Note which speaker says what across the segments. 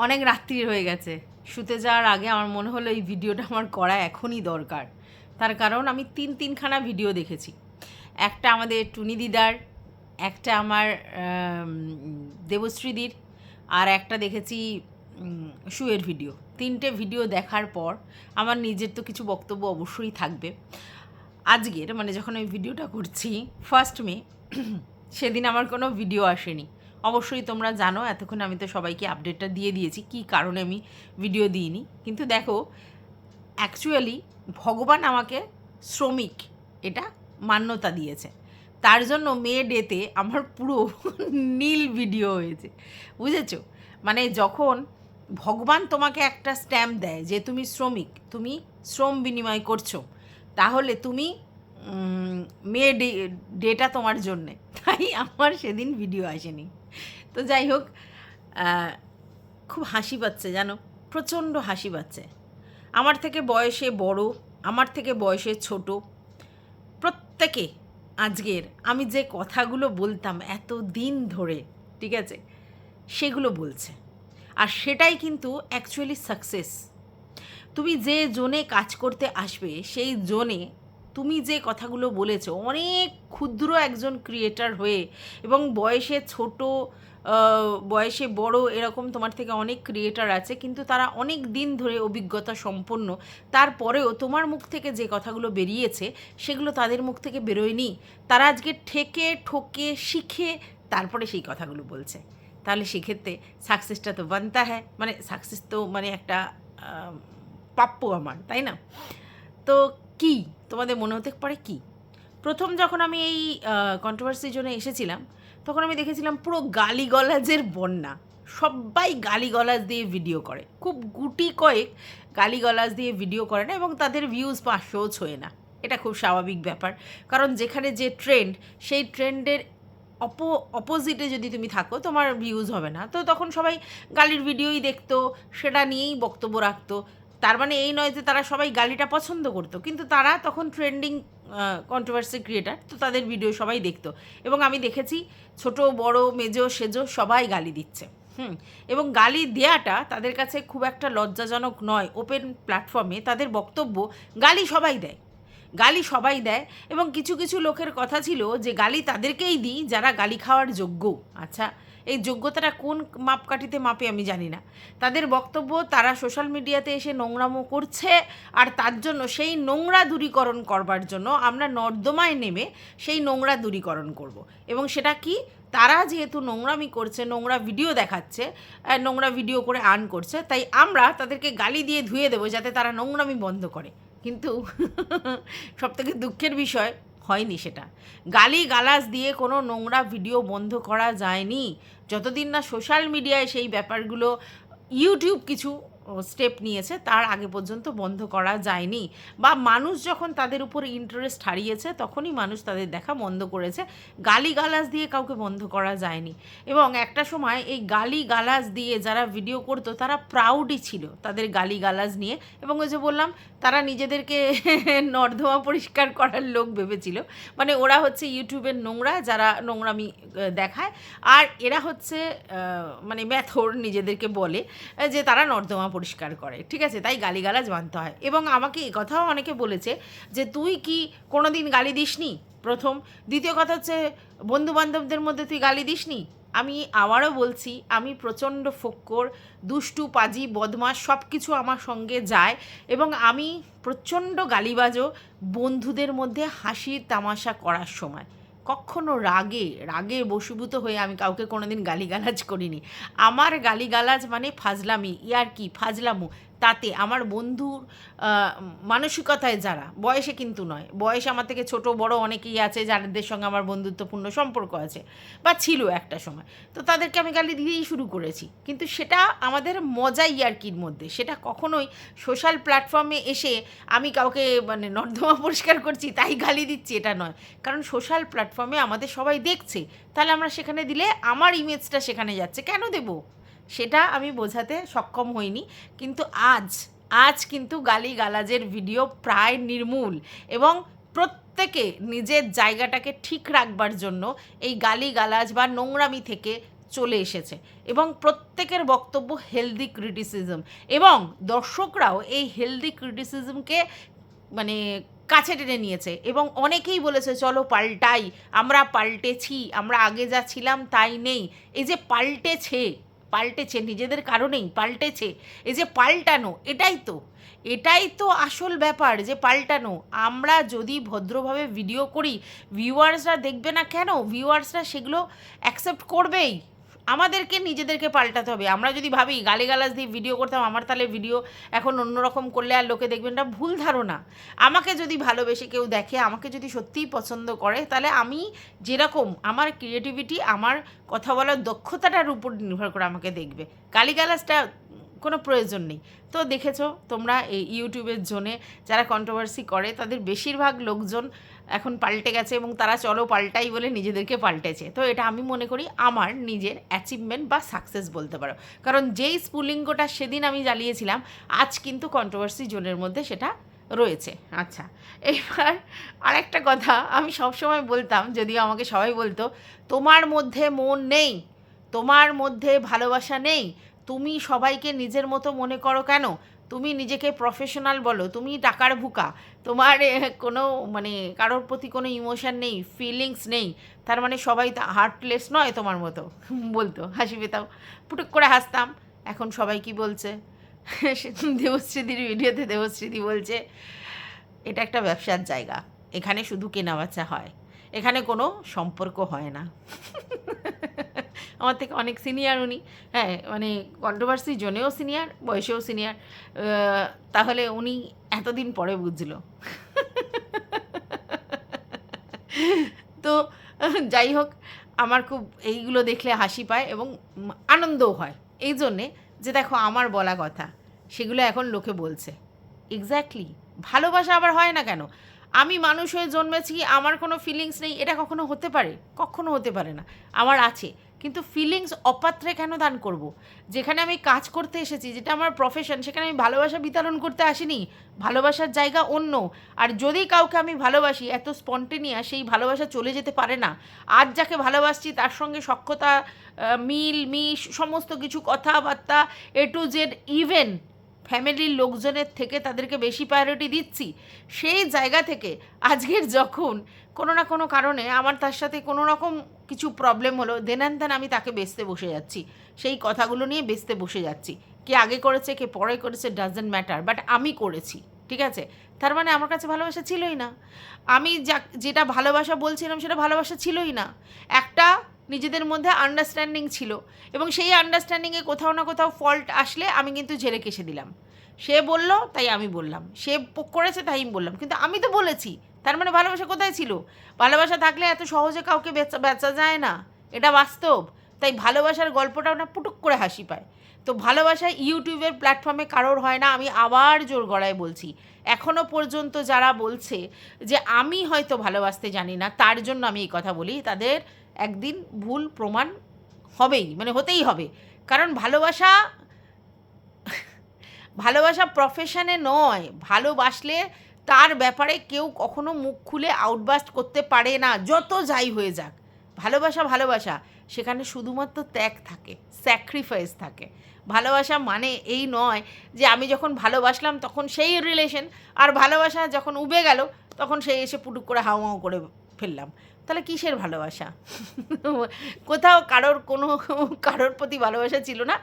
Speaker 1: অনেক রাত্রি হয়ে গেছে। শুতে যাওয়ার আগে আমার মনে হলো এই ভিডিওটা আমার করা এখনই দরকার। তার কারণ আমি তিনখানা ভিডিও দেখেছি। একটা আমাদের টুনি দিদার, একটা আমার দেবশ্রীদির, আর একটা দেখেছি শুয়ের ভিডিও। 3টে ভিডিও দেখার পর আমার নিজের তো কিছু বক্তব্য অবশ্যই থাকবে। আজকের মানে যখন আমি ভিডিওটা করছি 1 মে, সেদিন আমার কোনো ভিডিও আসেনি। অবশ্যই তোমরা জানো, এতক্ষণ আমি তো সবাইকে আপডেটটা দিয়ে দিয়েছি কী কারণে আমি ভিডিও দিইনি। কিন্তু দেখো, অ্যাকচুয়ালি ভগবান আমাকে শ্রমিক এটা মান্যতা দিয়েছে। তার জন্য মে ডেতে আমার পুরো নীল ভিডিও হয়েছে, বুঝেছো? মানে যখন ভগবান তোমাকে একটা স্ট্যাম্প দেয় যে তুমি শ্রমিক, তুমি শ্রম বিনিময় করছো, তাহলে তুমি মে ডেটা তোমার জন্যে। তাই আমার সেদিন ভিডিও আসেনি। তো যাই হোক, খুব হাসি পাচ্ছে জানো, প্রচণ্ড হাসি পাচ্ছে। আমার থেকে বয়সে বড়, আমার থেকে বয়সে ছোট, প্রত্যেকে আজকের আমি যে কথাগুলো বলতাম এত দিন ধরে, ঠিক আছে, সেগুলো বলছে। আর সেটাই কিন্তু অ্যাকচুয়ালি সাকসেস। তুমি যে জোনে কাজ করতে আসবে সেই জোনে তুমি যে কথাগুলো বলেছো, অনেক ক্ষুদ্র একজন ক্রিয়েটার হয়ে এবং বয়সে ছোট, বয়সে বড়, এরকম তোমার থেকে অনেক ক্রিয়েটার আছে, কিন্তু তারা অনেক দিন ধরে অভিজ্ঞতা সম্পন্ন। তারপরেও তোমার মুখ থেকে যে কথাগুলো বেরিয়েছে সেগুলো তাদের মুখ থেকে বেরোয়নি। তারা আজকে ঠেকে ঠোকে শিখে তারপরে সেই কথাগুলো বলছে। তাহলে সেক্ষেত্রে সাকসেসটা তো বানতা হ্যায়, মানে সাকসেস তো মানে একটা প্রাপ্য আমার, তাই না? তো কি তোমাদের মনে হতে পারে কি? প্রথম যখন আমি এই কন্ট্রোভার্সির জন্য এসেছিলাম, তখন আমি দেখেছিলাম পুরো গালিগলাজের বন্যা। সবাই গালিগলাজ দিয়ে ভিডিও করে, খুব গুটি কয়েক গালিগলাজ দিয়ে ভিডিও করে না, এবং তাদের ভিউজ 500ও ছোঁয় না। এটা খুব স্বাভাবিক ব্যাপার, কারণ যেখানে যে ট্রেন্ড, সেই ট্রেন্ডের অপোজিটে যদি তুমি থাকো তোমার ভিউজ হবে না। তো তখন সবাই গালির ভিডিওই দেখতো, সেটা নিয়েই বক্তব্য রাখতো। তার মানে এই নয় যে তারা সবাই গালিটা পছন্দ করতো, কিন্তু তারা তখন ট্রেন্ডিং কন্ট্রোভার্সি ক্রিয়েটার, তো তাদের ভিডিও সবাই দেখতো। এবং আমি দেখেছি ছোট বড় মেজো সেজো সবাই গালি দিচ্ছে। এবং গালি দেওয়াটা তাদের কাছে খুব একটা লজ্জাজনক নয়। ওপেন প্ল্যাটফর্মে তাদের বক্তব্য গালি সবাই দেয়, গালি সবাই দেয়। এবং কিছু কিছু লোকের কথা ছিল যে গালি তাদেরকেই দিই যারা গালি খাওয়ার যোগ্য। আচ্ছা, এই যোগ্যতাটা কোন মাপকাঠিতে মাপে আমি জানি না। তাদের বক্তব্য, তারা সোশ্যাল মিডিয়াতে এসে নোংরামো করছে, আর তার জন্য সেই নোংরা দূরীকরণ করবার জন্য আমরা নর্দমায় নেমে সেই নোংরা দূরীকরণ করব। এবং সেটা কি, তারা যেহেতু নোংরামি করছে, নোংরা ভিডিও দেখাচ্ছে, নোংরা ভিডিও করে আর্ন করছে, তাই আমরা তাদেরকে গালি দিয়ে ধুয়ে দেবো যাতে তারা নোংরামি বন্ধ করে। কিন্তু সবথেকে দুঃখের বিষয়, হয়নি সেটা। গালি গালাজ দিয়ে কোনো নোংরা ভিডিও বন্ধ করা যায়নি যতদিন না সোশ্যাল মিডিয়ায় সেই ব্যাপারগুলো, ইউটিউব কিছু স্টেপ নিয়েছে, তার আগে পর্যন্ত বন্ধ করা যায়নি। বা মানুষ যখন তাদের উপর ইন্টারেস্ট হারিয়েছে তখনই মানুষ তাদের দেখা বন্ধ করেছে। গালিগালাজ দিয়ে কাউকে বন্ধ করা যায়নি। এবং একটা সময় এই গালিগালাজ দিয়ে যারা ভিডিও করতো তারা প্রাউডই ছিল তাদের গালিগালাজ নিয়ে। এবং ওই যে বললাম, তারা নিজেদেরকে নর্দমা পরিষ্কার করার লোক ভেবেছিল। মানে ওরা হচ্ছে ইউটিউবের নোংরা, যারা নোংরামি দেখায়, আর এরা হচ্ছে মানে ম্যাথর নিজেদেরকে বলে যে তারা নর্দমা পরিষ্কার করে, ঠিক আছে? তাই গালিগালাজ মানতে হয়। এবং আমাকে এ কথাও অনেকে বলেছে যে তুই কি কোনো দিন গালি দিসনি, প্রথম। দ্বিতীয় কথা হচ্ছে, বন্ধুবান্ধবদের মধ্যে তুই গালি দিসনি। আমি আবারও বলছি, আমি প্রচণ্ড ফক্কর, দুষ্টু, পাজি, বদমাশ, সব কিছু আমার সঙ্গে যায়। এবং আমি প্রচণ্ড গালিবাজও বন্ধুদের মধ্যে হাসি তামাশা করার সময়। কখনো রাগে বশীভূত হয়ে আমি কাউকে কোনো দিন গালিগালাজ করিনি। আমার গালিগালাজ মানে ফাজলামি, ইয়ার্কি, ফাজলামো। তাতে আমার বন্ধুর মানসিকতায় যারা, বয়সে কিন্তু নয়, বয়স আমার থেকে ছোট বড় অনেকেই আছে যাদের সঙ্গে আমার বন্ধুত্বপূর্ণ সম্পর্ক আছে বা ছিল একটা সময়, তো তাদেরকে আমি গালি দিয়েই শুরু করেছি। কিন্তু সেটা আমাদের মজা ইয়ার্কির মধ্যে, সেটা কখনোই সোশ্যাল প্ল্যাটফর্মে এসে আমি কাউকে মানে নর্দমা পরিষ্কার করছি তাই গালি দিচ্ছি, এটা নয়। কারণ সোশ্যাল প্ল্যাটফর্মে আমাদের সবাই দেখছে, তাহলে আমরা সেখানে দিলে আমার ইমেজটা সেখানে যাচ্ছে, কেন দেব? সেটা আমি বোঝাতে সক্ষম হইনি। কিন্তু আজ কিন্তু গালিগালাজের ভিডিও প্রায় নির্মূল। এবং প্রত্যেকে নিজের জায়গাটাকে ঠিক রাখবার জন্য এই গালিগালাজ বা নোংরামি থেকে চলে এসেছে এবং প্রত্যেকের বক্তব্য হেলদি ক্রিটিসিজম, এবং দর্শকরাও এই হেলদি ক্রিটিসিজমকে মানে কাছে টেনে নিয়েছে এবং অনেকেই বলেছে চলো পাল্টাই, আমরা পাল্টেছি, আমরা আগে যা ছিলাম তাই নেই। এই যে পাল্টেছে নিজেদের কারণেই পাল্টেছে, এই যে পাল্টানো, এটাই তো আসল ব্যাপার, যে পাল্টানো। আমরা যদি ভদ্রভাবে ভিডিও করি, ভিউয়ার্সরা দেখবে না কেন? ভিউয়ার্সরা সেগুলো অ্যাকসেপ্ট করবেই। আমাদেরকে নিজেদেরকে পাল্টাতে হবে। আমরা যদি ভাবি গালিগালাজ দিয়ে ভিডিও করতাম, আমার তাহলে ভিডিও এখন অন্যরকম করলে আর লোকে দেখবেন না, ভুল ধারণা। আমাকে যদি ভালোবেসে কেউ দেখে, আমাকে যদি সত্যিই পছন্দ করে, তাহলে আমি যেরকম, আমার ক্রিয়েটিভিটি, আমার কথা বলার দক্ষতাটার উপর নির্ভর করে আমাকে দেখবে। গালিগালাজটা কোনো প্রয়োজন নেই। তো দেখেছো তোমরা এই ইউটিউবের জন্যে যারা কন্ট্রোভার্সি করে, তাদের বেশিরভাগ লোকজন এখন পাল্টে গেছে এবং তারা চলো পাল্টাই বলে নিজেদেরকে পাল্টেছে। তো এটা আমি মনে করি আমার নিজের অ্যাচিভমেন্ট বা সাকসেস বলতে পারো, কারণ যেই স্ফুলিঙ্গটা সেদিন আমি জ্বালিয়েছিলাম, আজ কিন্তু কন্ট্রোভার্সি জোনের মধ্যে সেটা রয়েছে। আচ্ছা, এবার আরেকটা কথা আমি সবসময় বলতাম, যদিও আমাকে সবাই বলতো তোমার মধ্যে মন নেই, তোমার মধ্যে ভালোবাসা নেই, তুমি সবাইকে নিজের মতো মনে করো কেন, তুমি নিজেকে প্রফেশনাল বলো, তুমি টাকার ভুকা, তোমার কোনো মানে কারোর প্রতি কোনো ইমোশন নেই, ফিলিংস নেই, তার মানে সবাই হার্টলেস নয় তোমার মতো বলতো, হাসি পেতাম, পুটুক করে হাসতাম। এখন সবাই কি বলছে? দেবশ্রীদির ভিডিওতে দেবশ্রীদি বলছে এটা একটা ব্যবসার জায়গা, এখানে শুধু কেনাবেচা হয়, এখানে কোনো সম্পর্ক হয় না। আমার থেকে অনেক সিনিয়র উনি, হ্যাঁ, মানে কন্ট্রোভার্সি জোনেও সিনিয়র, বয়সেও সিনিয়র, তাহলে উনি এতদিন পরে বুঝলো। তো যাই হোক, আমার খুব এইগুলো দেখলে হাসি পায় এবং আনন্দও হয়, এই জন্যে যে দেখো আমার বলা কথা সেগুলো এখন লোকে বলছে। এক্স্যাক্টলি, ভালোবাসা আবার হয় না কেন? আমি মানুষ হয়ে জন্মেছি, আমার কোনো ফিলিংস নেই, এটা কখনো হতে পারে? কখনো হতে পারে না। আমার আছে, কিন্তু ফিলিংস অপাত্রে কেন দান করব? যেখানে আমি কাজ করতে এসেছি, যেটা আমার প্রফেশন, সেখানে আমি ভালোবাসা বিতরণ করতে আসিনি। ভালোবাসার জায়গা অন্য। আর যদি কাউকে আমি ভালোবাসি, এত স্পন্টেনিয়াস, সেই ভালোবাসা চলে যেতে পারে না। আজ যাকে ভালোবাসছি তার সঙ্গে সখ্যতা, মিশ, সমস্ত কিছু কথাবার্তা, এ টু জেড, ইভেন ফ্যামিলির লোকজনের থেকে তাদেরকে বেশি প্রায়োরিটি দিচ্ছি। সেই জায়গা থেকে আজকের যখন কোনো না কোনো কারণে আমার তার সাথে কোনো রকম কিছু প্রবলেম হলো, দেন অ্যান্ড দেন আমি তাকে বেচতে বসে যাচ্ছি, সেই কথাগুলো নিয়ে বেচতে বসে যাচ্ছি। কে আগে করেছে কে পরে করেছে ডাজন্ট ম্যাটার, বাট আমি করেছি, ঠিক আছে? তার মানে আমার কাছে ভালোবাসা ছিলই না। আমি যেটা ভালোবাসা বলছিলাম সেটা ভালোবাসা ছিলই না। একটা নিজেদের মধ্যে আন্ডারস্ট্যান্ডিং ছিল এবং সেই আন্ডারস্ট্যান্ডিংয়ে কোথাও না কোথাও ফল্ট আসলে আমি কিন্তু ঝেড়ে কেসে দিলাম। সে বলল তাই আমি বললাম, সে করেছে তাই আমি বললাম, কিন্তু আমি তো বলেছি। তার মানে ভালোবাসা কোথায় ছিল? ভালোবাসা থাকলে এত সহজে কাউকে বেচা যায় না, এটা বাস্তব। তাই ভালোবাসার গল্পটাও না পুটুক করে হাসি পায়। তো ভালোবাসা ইউটিউবের প্ল্যাটফর্মে কারোর হয় না, আমি আবার জোর গলায় বলছি। এখনও পর্যন্ত যারা বলছে যে আমি হয়তো ভালোবাসতে জানি না, তার জন্য আমি এই কথা বলি, তাদের একদিন ভুল প্রমাণ হবেই, মানে হতেই হবে। কারণ ভালোবাসা প্রফেশনে নয়। ভালোবাসলে তার ব্যাপারে কেউ কখনো মুখ খুলে আউটবাস্ট করতে পারে না, যত যাই হয়ে যাক। ভালোবাসা, সেখানে শুধুমাত্র ত্যাগ থাকে, স্যাক্রিফাইস থাকে। ভালোবাসা মানে এই নয় যে আমি যখন ভালোবাসলাম তখন সেই রিলেশন, আর ভালোবাসা যখন উবে গেল তখন সেই এসে পুটুক করে হাওয়াও করে ফেললাম। তাহলে কিসের ভালোবাসা? কোথাও কারোর প্রতি ভালোবাসা ছিল না।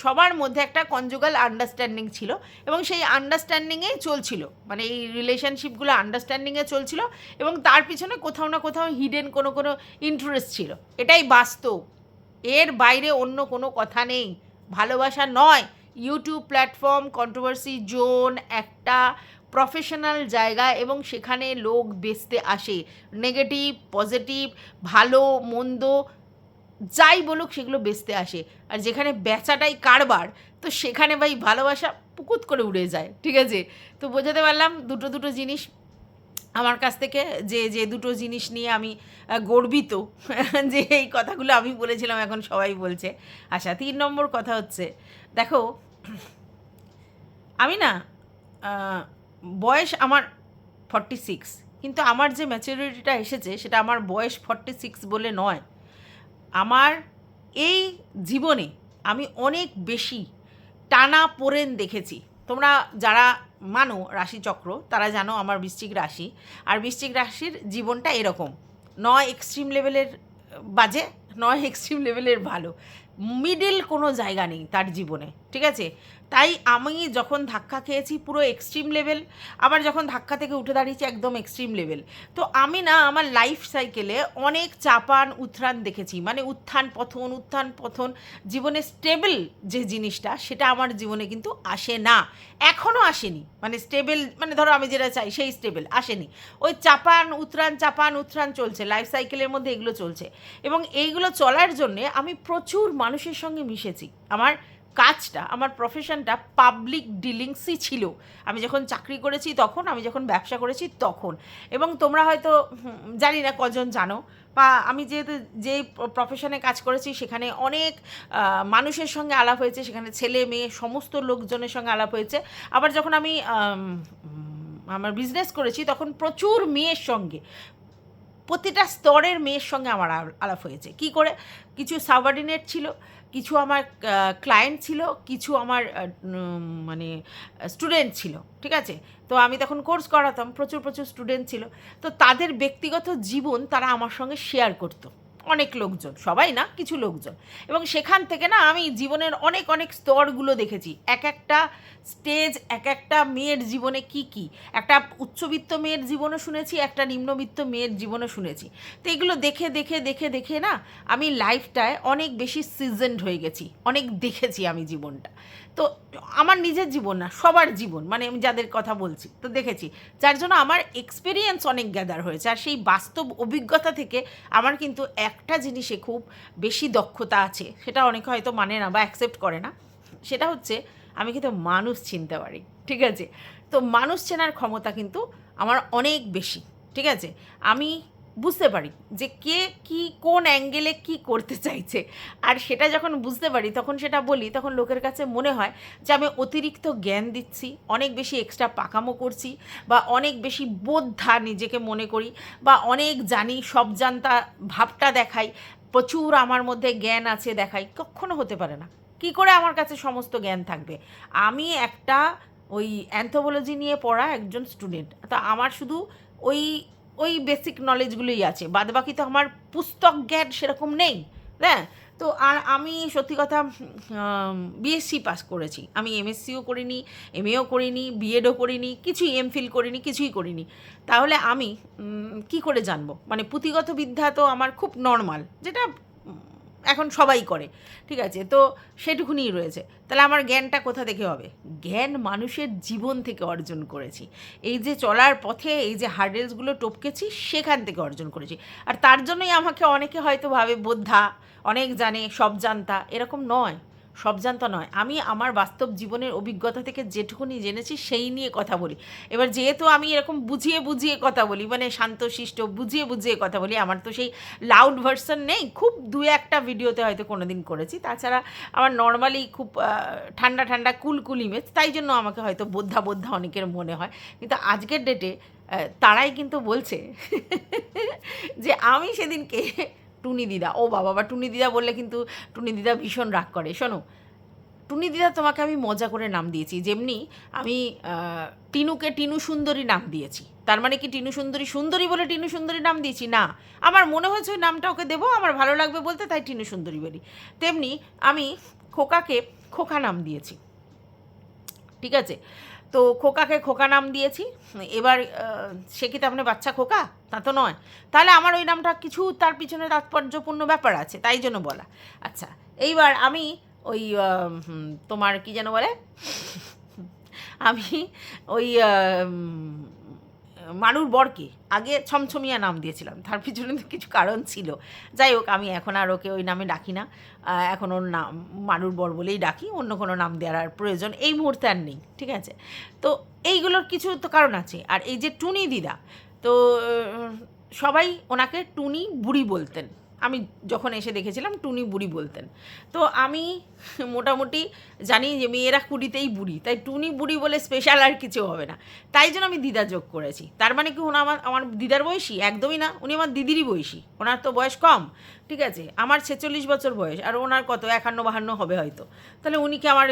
Speaker 1: সবার মধ্যে একটা কনজুগাল আন্ডারস্ট্যান্ডিং ছিল এবং সেই আন্ডারস্ট্যান্ডিংয়েই চলছিল, মানে এই রিলেশনশিপগুলো আন্ডারস্ট্যান্ডিংয়ে চলছিল এবং তার পিছনে কোথাও না কোথাও হিডেন কোনো ইন্টারেস্ট ছিল। এটাই বাস্তব, এর বাইরে অন্য কোনো কথা নেই। ভালোবাসা নয়। ইউটিউব প্ল্যাটফর্ম, কন্ট্রোভার্সি জোন একটা প্রফেশনাল জায়গা এবং সেখানে লোক বেচতে আসে। নেগেটিভ, পজিটিভ, ভালো মন্দ যাই বলুক সেগুলো বেচতে আসে। আর যেখানে বেচাটাই কারবার, তো সেখানে ভাই ভালোবাসা পুকুত করে উড়ে যায়, ঠিক আছে? তো বোঝাতে পারলাম দুটো জিনিস আমার কাছ থেকে, যে দুটো জিনিস নিয়ে আমি গর্বিত যে এই কথাগুলো আমি বলেছিলাম এখন সবাই বলছে। আচ্ছা, 3 নম্বর কথা হচ্ছে, দেখো আমি না বয়স আমার 46, কিন্তু আমার যে ম্যাচুরিটিটা এসেছে সেটা আমার বয়স 46 বলে নয়। আমার এই জীবনে আমি অনেক বেশি টানাপোড়েন দেখেছি। তোমরা যারা মানো রাশিচক্র তারা জানো আমার বৃশ্চিক রাশি, আর বৃশ্চিক রাশির জীবনটা এরকম, নয় এক্সট্রিম লেভেলের বাজে, নয় এক্সট্রিম লেভেলের ভালো, মিডল কোনো জায়গা নেই তার জীবনে, ঠিক আছে? তাই আমি যখন ধাক্কা খেয়েছি পুরো এক্সট্রিম লেভেল, আবার যখন ধাক্কা থেকে উঠে দাঁড়িয়েছি একদম এক্সট্রিম লেভেল। তো আমি না আমার লাইফ সাইকেলে অনেক চাপান উত্থান দেখেছি, মানে উত্থান পতন। জীবনে স্টেবল যে জিনিসটা সেটা আমার জীবনে কিন্তু আসে না, এখনও আসেনি। মানে স্টেবল মানে ধরো আমি যেটা চাই সেই স্টেবল আসেনি, ওই চাপান উত্থান চলছে, লাইফ সাইকেলের মধ্যে এগুলো চলছে। এবং এইগুলো চলার জন্যে আমি প্রচুর মানুষের সঙ্গে মিশেছি। আমার কাজটা, আমার প্রফেশনটা পাবলিক ডিলিংসই ছিল। আমি যখন চাকরি করেছি তখন, আমি যখন ব্যবসা করেছি তখন। এবং তোমরা হয়তো জানি না কজন জানো, বা আমি যেহেতু যেই প্রফেশনে কাজ করেছি সেখানে অনেক মানুষের সঙ্গে আলাপ হয়েছে, সেখানে ছেলে মেয়ে সমস্ত লোকজনের সঙ্গে আলাপ হয়েছে। আবার যখন আমি আমার বিজনেস করেছি তখন প্রচুর মেয়ের সঙ্গে, প্রতিটা স্তরের মেয়ের সঙ্গে আমার আলাপ হয়েছে। কি করে? কিছু সাবঅর্ডিনেট ছিল, কিছু আমার ক্লায়েন্ট ছিল, কিছু আমার মানে স্টুডেন্ট ছিল, ঠিক আছে? তো আমি তখন কোর্স করাতাম, প্রচুর স্টুডেন্ট ছিল। তো তাদের ব্যক্তিগত জীবন তারা আমার সঙ্গে শেয়ার করতো, অনেক লোকজন, সবাই না, কিছু লোকজন। এবং সেখান থেকে না আমি জীবনের অনেক স্তরগুলো দেখেছি, এক একটা স্টেজ, এক একটা মেয়ের জীবনে কি একটা উচ্চবিত্ত মেয়ের জীবনও শুনেছি, একটা নিম্নবিত্ত মেয়ের জীবনও শুনেছি। তো এগুলো দেখে না আমি লাইফটায় অনেক বেশি সিজনড হয়ে গেছি, অনেক দেখেছি আমি জীবনটা। তো আমার নিজের জীবন না, সবার জীবন, মানে আমি যাদের কথা বলছি তো দেখেছি, যার জন্য আমার এক্সপিরিয়েন্স অনেক গ্যাদার হয়েছে। আর সেই বাস্তব অভিজ্ঞতা থেকে আমার কিন্তু একটা জিনিসে খুব বেশি দক্ষতা আছে, সেটা অনেকে হয়তো মানে না বা অ্যাকসেপ্ট করে না। সেটা হচ্ছে আমি কিন্তু মানুষ চিনতে পারি, ঠিক আছে? তো মানুষ চেনার ক্ষমতা কিন্তু আমার অনেক বেশি, ঠিক আছে? আমি বুঝতে পারি যে কে কী কোন অ্যাঙ্গেলে কী করতে চাইছে, আর সেটা যখন বুঝতে পারি তখন সেটা বলি, তখন লোকের কাছে মনে হয় যে আমি অতিরিক্ত জ্ঞান দিচ্ছি, অনেক বেশি এক্সট্রা পাকামো করছি, বা অনেক বেশি বোদ্ধা নিজেকে মনে করি, বা অনেক জানি, সব জানতা ভাবটা দেখাই, প্রচুর আমার মধ্যে জ্ঞান আছে দেখাই। কখনো হতে পারে না। কী করে আমার কাছে সমস্ত জ্ঞান থাকবে? আমি একটা ওই অ্যানথ্রোপোলজি নিয়ে পড়া একজন স্টুডেন্ট, তো আমার শুধু ওই ওই বেসিক নলেজগুলোই আছে, বাদবাকি তো আমার পুস্তক জ্ঞান সেরকম নেই, হ্যাঁ? তো আর আমি সত্যি কথা বিএসসি পাস করেছি, আমি এমএসসিও করিনি, এমএও করিনি, বিএডও করিনি, কিছুই এমফিল করিনি, কিছুই করিনি। তাহলে আমি কি করে জানবো? মানে পুঁথিগত বিদ্যা তো আমার খুব নর্মাল, যেটা এখন সবাই করে, ঠিক আছে? তো সেটুকুনিই রয়েছে। তাহলে আমার জ্ঞানটা কোথা থেকে হবে? জ্ঞান মানুষের জীবন থেকে অর্জন করেছি। এই যে চলার পথে এই যে হার্ডেলসগুলো টপকেছি সেখান থেকে অর্জন করেছি। আর তার জন্যই আমাকে অনেকে হয়তো ভাবে বোদ্ধা, অনেক জানে, সব জানতা, এরকম নয়। সব জানতা নয়, আমি আমার বাস্তব জীবনের অভিজ্ঞতা থেকে যেটুকুনি জেনেছি সেই নিয়ে কথা বলি। এবার যেহেতু আমি এরকম বুঝিয়ে কথা বলি, মানে শান্তশিষ্ট বুঝিয়ে কথা বলি, আমার তো সেই লাউড ভার্সন নেই, খুব দু একটা ভিডিওতে হয়তো কোনো দিন করেছি, তাছাড়া আমার নর্মালি খুব ঠান্ডা কুল ইমেজ, তাই জন্য আমাকে হয়তো বোদ্ধা অনেকের মনে হয়। কিন্তু আজকের ডেটে তারাই কিন্তু বলছে যে আমি সেদিনকে টুনি দিদা, ও বাবা, টুনি দিদা বললে কিন্তু টুনি দিদা ভীষণ রাগ করে। শোনো, টুনি দিদা তোমাকে আমি মজা করে নাম দিয়েছি, যেমনি আমি টিনুকে টিনু সুন্দরী নাম দিয়েছি। তার মানে কি টিনু সুন্দরী বলে টিনু সুন্দরী নাম দিয়েছি? না, আমার মনে হয়েছে ওই নামটা ওকে দেবো, আমার ভালো লাগবে বলতে, তাই টিনু সুন্দরী বলি। তেমনি আমি খোকাকে খোকা নাম দিয়েছি, ঠিক আছে? তো খোকাকে খোকা নাম দিয়েছি। এবার সে কি তার মানে বাচ্চা খোকা? তা তো নয়। তাহলে আমার ওই নামটা কিছু তার পিছনে তাৎপর্যপূর্ণ ব্যাপার আছে, তাই জন্য বলা। আচ্ছা, এইবার আমি ওই তোমার কি যেন বলে, আমি ওই মারুর বরকে আগে ছমছমিয়া নাম দিয়েছিলাম, তার পিছনে তো কিছু কারণ ছিল। যাই হোক, আমি এখন আর ওকে ওই নামে ডাকি না, এখন ওর নাম মারুর বর বলেই ডাকি, অন্য কোনো নাম দেওয়ার আর প্রয়োজন এই মুহূর্তে আর নেই, ঠিক আছে? তো এইগুলোর কিছু তো কারণ আছে। আর এই যে টুনি দিদা, তো সবাই ওনাকে টুনি বুড়ি বলতেন, আমি যখন এসে দেখেছিলাম টুনি বুড়ি বলতেন। তো আমি মোটামুটি জানি যে মেয়েরা কুড়িতেই বুড়ি, তাই টুনি বুড়ি বলে স্পেশাল আর কিছু হবে না, তাই জন্য আমি দিদা যোগ করেছি। তার মানে কি উনি আমার দিদার বয়সী? একদমই না, উনি আমার দিদিরই বয়সী। ওনার তো বয়স কম, ঠিক আছে, আমার 46 বছর বয়স, আর ওনার কত 51-52 হবে হয়তো। তাহলে উনি কি আমার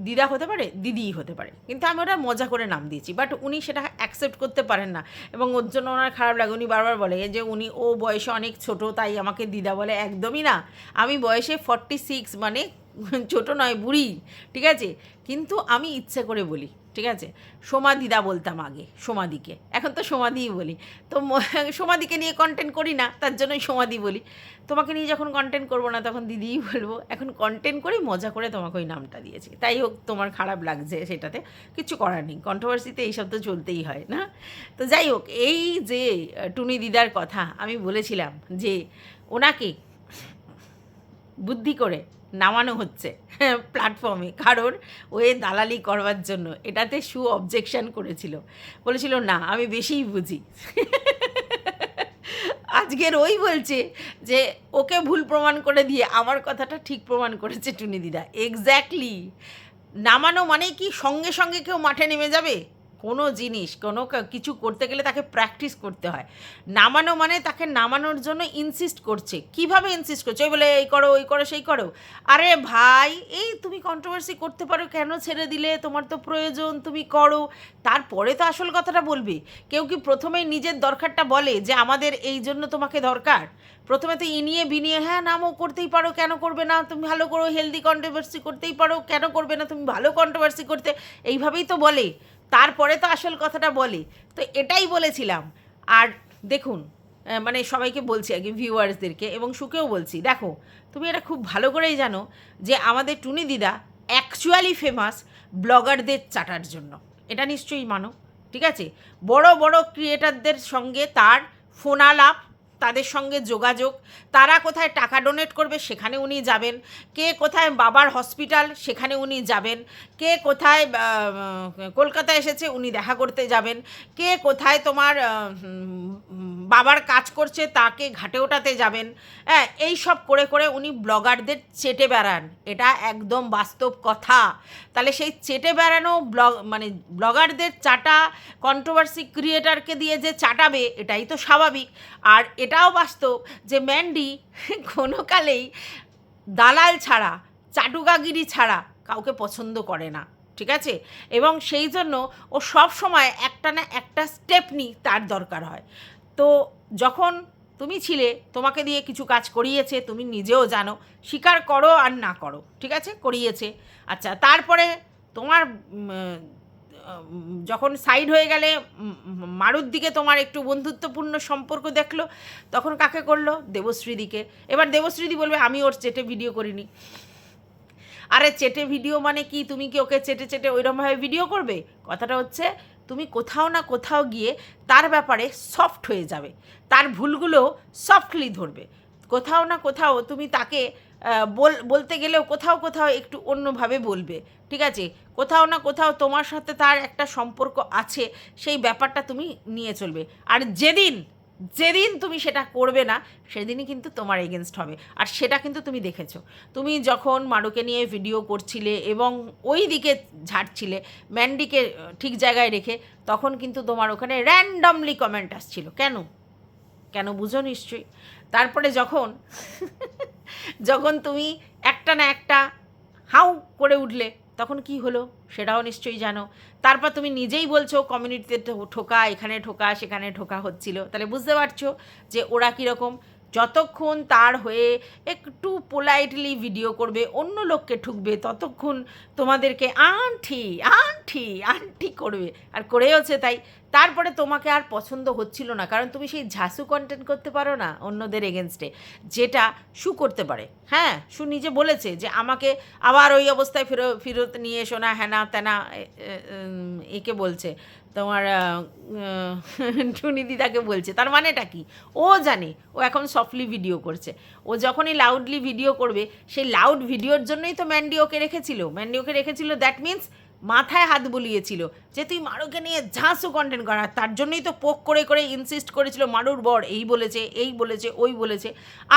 Speaker 1: দিদা হতে পারে? দিদিই হতে পারে, কিন্তু আমি ওটা মজা করে নাম দিয়েছি, বাট উনি সেটা অ্যাকসেপ্ট করতে পারেন না এবং ওর জন্য ওনার খারাপ লাগে। উনি বারবার বলে যে ও বয়সে অনেক ছোট, তাই আমাকে দিদা বলে। একদমই না, আমি বয়সে 46, মানে ছোট নয়, বুড়ি, ঠিক আছে, কিন্তু আমি ইচ্ছে করে বলি, ঠিক আছে। সোমা দিদা বলতাম আগে, সোমাদিকে, এখন তো সোমাদিই বলি। তো সোমাদিকে নিয়ে কন্টেন্ট করি না, তার জন্যই সোমাদি বলি। তোমাকে নিয়ে যখন কন্টেন্ট করবো না তখন দিদিই বলবো। এখন কন্টেন্ট করে মজা করে তোমাকে ওই নামটা দিয়েছি, তাই হোক তোমার খারাপ লাগছে সেটাতে কিছু করার নেই, কন্ট্রোভার্সিতে এইসব তো চলতেই হয় না। তো যাই হোক, এই যে টুনি দিদার কথা আমি বলেছিলাম যে ওনাকে বুদ্ধি করে নামানো হচ্ছে প্ল্যাটফর্মে, কারোর ওয়ে দালালি করবার জন্য। এটাতে অবজেকশন করেছিল, বলেছিল না আমি বেশিই বুঝি। আজকের ওই বলছে যে ওকে ভুল প্রমাণ করে দিয়ে আমার কথাটা ঠিক প্রমাণ করেছে টুনি দিদা। এক্স্যাক্টলি, নামানো মানে কি সঙ্গে সঙ্গে কেউ মাঠে নেমে যাবে? কোনো জিনিস কিছু করতে গেলে তাকে প্র্যাকটিস করতে হয়। নামানো মানে তাকে নামানোর জন্য ইনসিস্ট করছে। কিভাবে ইনসিস্ট করছে? ওই বলে এই করো, ওই করো, সেই করো। আরে ভাই, এই তুমি কন্ট্রোভার্সি করতে পারো, কেন ছেড়ে দিলে? তোমার তো প্রয়োজন, তুমি করো, তারপরে তো আসল কথাটা বলবে। কেউ কি প্রথমেই নিজের দরকারটা বলে যে আমাদের এই জন্য তোমাকে দরকার? প্রথমে তো ইনিয়ে বিনিয়ে হ্যাঁ নামও, করতেই পারো, কেন করবে না, তুমি ভালো করো, হেলদি কন্ট্রোভার্সি করতেই পারো, কেন করবে না, তুমি ভালো কন্ট্রোভার্সি করতে, এইভাবেই তো বলে, তারপরে তো আসল কথাটা বলে। তো এটাই বলেছিলাম। আর দেখুন, মানে সবাইকে বলছি আগে, ভিউয়ার্সদেরকে এবং সুকেও বলছি, দেখো তুমি এটা খুব ভালো করেই জানো যে আমাদের টুনি দিদা অ্যাকচুয়ালি ফেমাস ব্লগারদের চাটার জন্য, এটা নিশ্চয়ই মানো, ঠিক আছে। বড় বড় ক্রিয়েটারদের সঙ্গে তার ফোনালাপ, তাদের সঙ্গে যোগাযোগ, তারা কোথায় টাকা ডোনেট করবে সেখানে উনি যাবেন, কে কোথায় বাবার হসপিটাল সেখানে উনি যাবেন, কে কোথায় কলকাতা এসেছে উনি দেখা করতে যাবেন, কে কোথায় তোমার বাবার কাজ করছে তাকে ঘাটে ওঠাতে যাবেন। হ্যাঁ, এই সব করে করে উনি ব্লগারদের চেটে বেড়ান, এটা একদম বাস্তব কথা। তাহলে সেই চেটে বেড়ানো মানে ব্লগারদের চাটা কন্ট্রোভার্সি ক্রিয়েটারকে দিয়ে যে চাটাবে, এটাই তো স্বাভাবিক। আর এটাও বাস্তব যে ম্যান্ডি কোনো কালেই দালাল ছাড়া, চাটুকাগিরি ছাড়া কাউকে পছন্দ করে না, ঠিক আছে। এবং সেই জন্য ও সব সময় একটা না একটা স্টেপ তার দরকার হয়। তো যখন তুমি ছিলে, তোমাকে দিয়ে কিছু কাজ করিয়েছে, তুমি নিজেও জানো, স্বীকার করো আর না করো, ঠিক আছে, করিয়েছে। আচ্ছা, তারপরে তোমার যখন সাইড হয়ে গেলে, মারুর দিকে তোমার একটু বন্ধুত্বপূর্ণ সম্পর্ক দেখলো, তখন কাকে করলো? দেবশ্রীদিকে। এবার দেবশ্রীদি বলবে আমি ওর চেটে ভিডিও করিনি। আরে চেটে ভিডিও মানে কি? তুমি কি ওকে চেটে চেটে ওইরকমভাবে ভিডিও করবে? কথাটা হচ্ছে তুমি কোথাও না কোথাও গিয়ে তার ব্যাপারে সফট হয়ে যাবে, তার ভুলগুলো সফটলি ধরবে। কোথাও না কোথাও তুমি তাকে বলতে গেলেও কোথাও কোথাও একটু অন্যভাবে বলবে, ঠিক আছে। কোথাও না কোথাও তোমার সাথে তার একটা সম্পর্ক আছে, সেই ব্যাপারটা তুমি নিয়ে চলবে। আর যেদিন যেদিন তুমি সেটা করবে না, সেদিনই কিন্তু তোমার এগেনস্ট হবে। আর সেটা কিন্তু তুমি দেখেছো, তুমি যখন মারুকে নিয়ে ভিডিও করছিলে এবং ওই দিকে ঝাড়ছিলে ম্যান্ডিকে ঠিক জায়গায় রেখে, তখন কিন্তু তোমার ওখানে র্যান্ডমলি কমেন্ট আসছিল। কেন কেন বুঝো নিশ্চয়ই। তারপরে যখন যখন তুমি একটা না একটা হাউ করে উঠলে, তখন কি হলো সেটাও নিশ্চয়ই জানো। তারপর তুমি নিজেই বলছো কমিউনিটিতে ঠোকা, এখানে ঠোকা, সেখানে ঠোকা হচ্ছিল। তাহলে বুঝতে পারছো যে ওরা কীরকম। যতক্ষণ তার হয়ে একটু পোলাইটলি ভিডিও করবে, অন্য লোককে ঠুকবে, ততক্ষণ তোমাদেরকে আন্টি আন্টি আন্টি করবে, আর করেওছে তাই। তারপরে তোমাকে আর পছন্দ হচ্ছিল না, কারণ তুমি সেই ঝাসু কন্টেন্ট করতে পারো না অন্যদের এগেনস্টে, যেটা শু করতে পারে। হ্যাঁ, শু নিজে বলেছে যে আমাকে আবার ওই অবস্থায় ফেরত নিয়ে এসো না, হ্যাঁ না তেনা, একে বলছে তোমার টুনি দিদাকে বলছে। তার মানেটা কি? ও জানে ও এখন সফটলি ভিডিও করছে। ও যখনই লাউডলি ভিডিও করবে, সেই লাউড ভিডিওর জন্যই তো ম্যান্ডি ওকে রেখেছিল। দ্যাট মিন্স মাথায় হাত বুলিয়েছিল যে তুই মারুকে নিয়ে ঝাঁসু কন্টেন্ট কর, আর তার জন্যই তো পোক করে করে ইনসিস্ট করেছিল মারুর বর এই বলেছে এই বলেছে ওই বলেছে।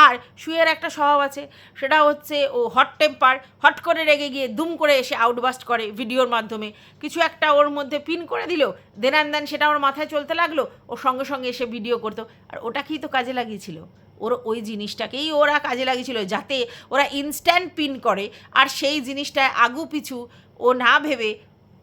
Speaker 1: আর শুয়ের একটা স্বভাব আছে, সেটা হচ্ছে ও হট টেম্পার, হট করে রেগে গিয়ে দুম করে এসে আউটবাস্ট করে ভিডিওর মাধ্যমে, কিছু একটা ওর মধ্যে পিন করে দিল, দেন অ্যান্ড দেন সেটা ওর মাথায় চলতে লাগলো, ও সঙ্গে সঙ্গে এসে ভিডিও করতো। আর ওটাকেই তো কাজে লাগিয়েছিল, ওর ওই জিনিসটাকেই ওরা কাজে লাগিয়েছিল যাতে ওরা ইনস্ট্যান্ট পিন করে, আর সেই জিনিসটায় আগু পিছু ও না ভেবে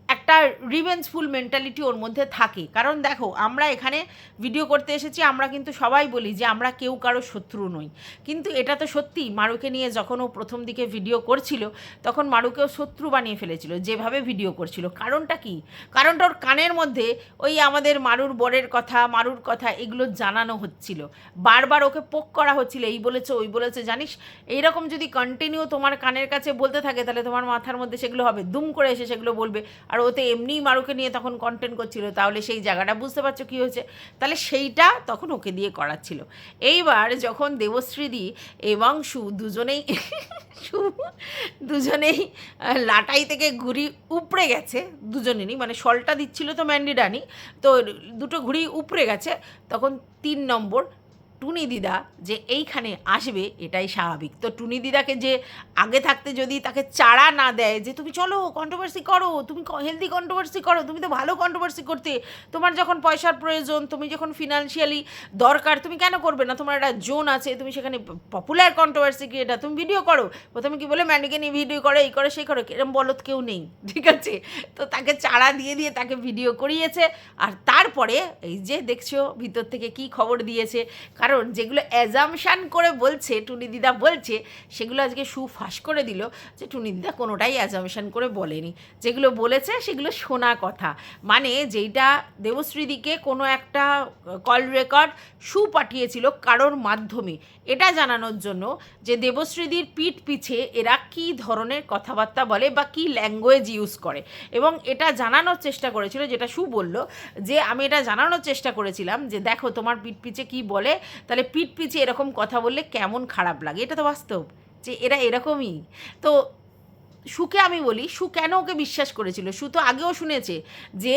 Speaker 1: একটা রিভেঞ্জফুল মেন্টালিটি ওর মধ্যে থাকে। কারণ দেখো, আমরা এখানে ভিডিও করতে এসেছি, আমরা কিন্তু সবাই বলি যে আমরা কেউ কারো শত্রু নই, কিন্তু এটা তো সত্যি মারুকে নিয়ে যখন ও প্রথম দিকে ভিডিও করছিল তখন মারুকেও শত্রু বানিয়ে ফেলেছিল যেভাবে ভিডিও করছিল। কারণটা কি? কারণটা ওর কানের মধ্যে ওই আমাদের মারুর বরের কথা, মারুর কথা এগুলো জানানো হচ্ছিল, বারবার ওকে পোক করা হচ্ছিল, এই বলেছে ওই বলেছে। জানিস, এইরকম যদি কন্টিনিউ তোমার কানের কাছে বলতে থাকে তাহলে তোমার মাথার মধ্যে সেগুলো হবে, দুম করে এসে সেগুলো বলবে। আর ওতে এমনিই মারুকে নিয়ে তখন কন্টেন্ট করছিল, তাহলে সেই জায়গাটা বুঝতে পারছো কী হয়েছে। তাহলে সেইটা তখন ওকে দিয়ে করাচ্ছিল। এইবার যখন দেবশ্রীদি এবং দুজনেই লাটাই থেকে ঘুড়ি উপড়ে গেছে, দুজনেরই, মানে শলটা দিচ্ছিল তো ম্যান্ডি রানি, তো দুটো ঘুড়ি উপড়ে গেছে, তখন 3 নম্বর টুনি দিদা যে এইখানে আসবে এটাই স্বাভাবিক। তো টুনি দিদাকে যে আগে থাকতে যদি তাকে চাড়া না দেয় যে তুমি চলো কন্ট্রোভার্সি করো, তুমি হেলদি কন্ট্রোভার্সি করো, তুমি তো ভালো কন্ট্রোভার্সি করতে, তোমার যখন পয়সার প্রয়োজন, তুমি যখন ফিনান্সিয়ালি দরকার, তুমি কেন করবে না, তোমার একটা জোন আছে, তুমি সেখানে পপুলার কন্ট্রোভার্সি ক্রিয়েটার, তুমি ভিডিও করো। প্রথমে কি বলে ম্যান্ডিকে নিয়ে ভিডিও করে, এই করে সেই করে, এরম বলত কেউ নেই, ঠিক আছে? তো তাকে চাড়া দিয়ে দিয়ে তাকে ভিডিও করিয়েছে। আর তারপরে এই যে দেখছো ভিতর থেকে কি খবর দিয়েছে, কারণ যেগুলো অ্যাজামশান করে বলছে টুনি দিদা বলছে, সেগুলো আজকে ফাঁস করে দিল যে টুনি দিদা কোনোটাই অ্যাজামশান করে বলেনি, যেগুলো বলেছে সেগুলো শোনা কথা। মানে যেইটা দেবশ্রীদিকে কোনো একটা কল রেকর্ড পাঠিয়েছিল কারোর মাধ্যমে, এটা জানানোর জন্য যে দেবশ্রীদির পিঠ পিছে এরা কী ধরনের কথাবার্তা বলে বা কী ল্যাঙ্গুয়েজ ইউজ করে, এবং এটা জানানোর চেষ্টা করেছিল, যেটা বলল যে আমি এটা জানানোর চেষ্টা করেছিলাম যে দেখো তোমার পিঠ পিছে কী বলে, তাহলে পিঠ পিছে এরকম কথা বললে কেমন খারাপ লাগে, এটা তো বাস্তব যে এরা এরকমই। তো সুকে আমি বলি, সু কেন ওকে বিশ্বাস করেছিল? সু তো আগেও শুনেছে যে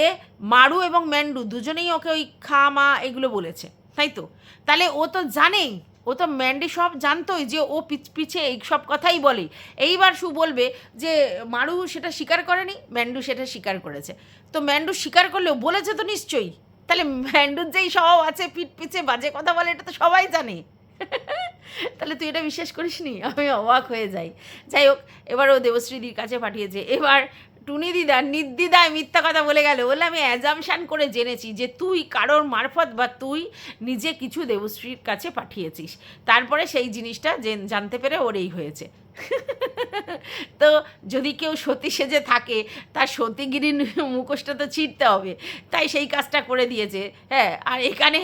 Speaker 1: মারু এবং ম্যান্ডু দুজনেই ওকে ওই খা মা এগুলো বলেছে, তাই তো? তাহলে ও তো জানেই, ও তো ম্যান্ডি সব জানতোই যে ও পিছে এই সব কথাই বলে। এইবার সু বলবে যে মারু সেটা স্বীকার করেনি, ম্যান্ডু সেটা স্বীকার করেছে। তো ম্যান্ডু স্বীকার করলেও বলেছে তো নিশ্চয়ই, তাহলে ম্যান্ডুর যেই স্বভাব আছে পিঠ পিছে বাজে কথা বলে, এটা তো সবাই জানে। তাহলে তুই এটা বিশ্বাস করিস নি? আমি অবাক হয়ে যাই। যাই হোক, এবার ও দেবশ্রীদির কাছে পাঠিয়েছে। এবার টুনি দিদা নির্দ্বিধায় মিথ্যা কথা বলে গেল, বলে আমি অ্যাজামশান করে জেনেছি যে তুই কারোর মারফত বা তুই নিজে কিছু দেবশ্রীর কাছে পাঠিয়েছিস, তারপরে সেই জিনিসটা জানতে পেরে ওর এই হয়েছে। তো যদি কেউ সতী সেজে থাকে তার সতীগিরির মুখোশটা তো ছিঁড়তে হবে, তাই সেই কাজটা করে দিয়েছে। হ্যাঁ, আর এখানে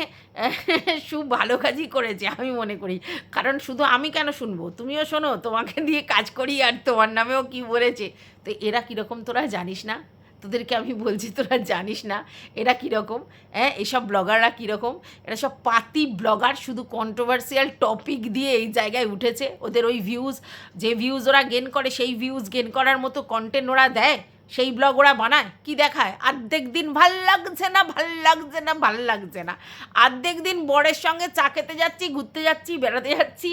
Speaker 1: ভালো কাজই করেছে আমি মনে করি, কারণ শুধু আমি কেন শুনবো, তুমিও শোনো, তোমাকে দিয়ে কাজ করি, আর তোমার নামেও কি বলেছে। তো এরা কীরকম তোরা জানিস না? তোদেরকে আমি বলছি তোরা জানিস না এরা কীরকম? হ্যাঁ, এসব ব্লগাররা কীরকম? এরা সব পাতি ব্লগার, শুধু কন্ট্রোভার্সিয়াল টপিক দিয়ে এই জায়গায় উঠেছে। ওদের ওই ভিউজ, যে ভিউজ ওরা গেন করে, সেই ভিউজ গেন করার মতো কন্টেন্ট ওরা দেয়, সেই ব্লগ ওরা বানায়। কি দেখায়? অর্ধেক দিন ভাল লাগছে না, ভাল লাগছে না, ভাল লাগছে না, অর্ধেক দিন বরের সঙ্গে চা খেতে যাচ্ছি, ঘুরতে যাচ্ছি, বেড়াতে যাচ্ছি,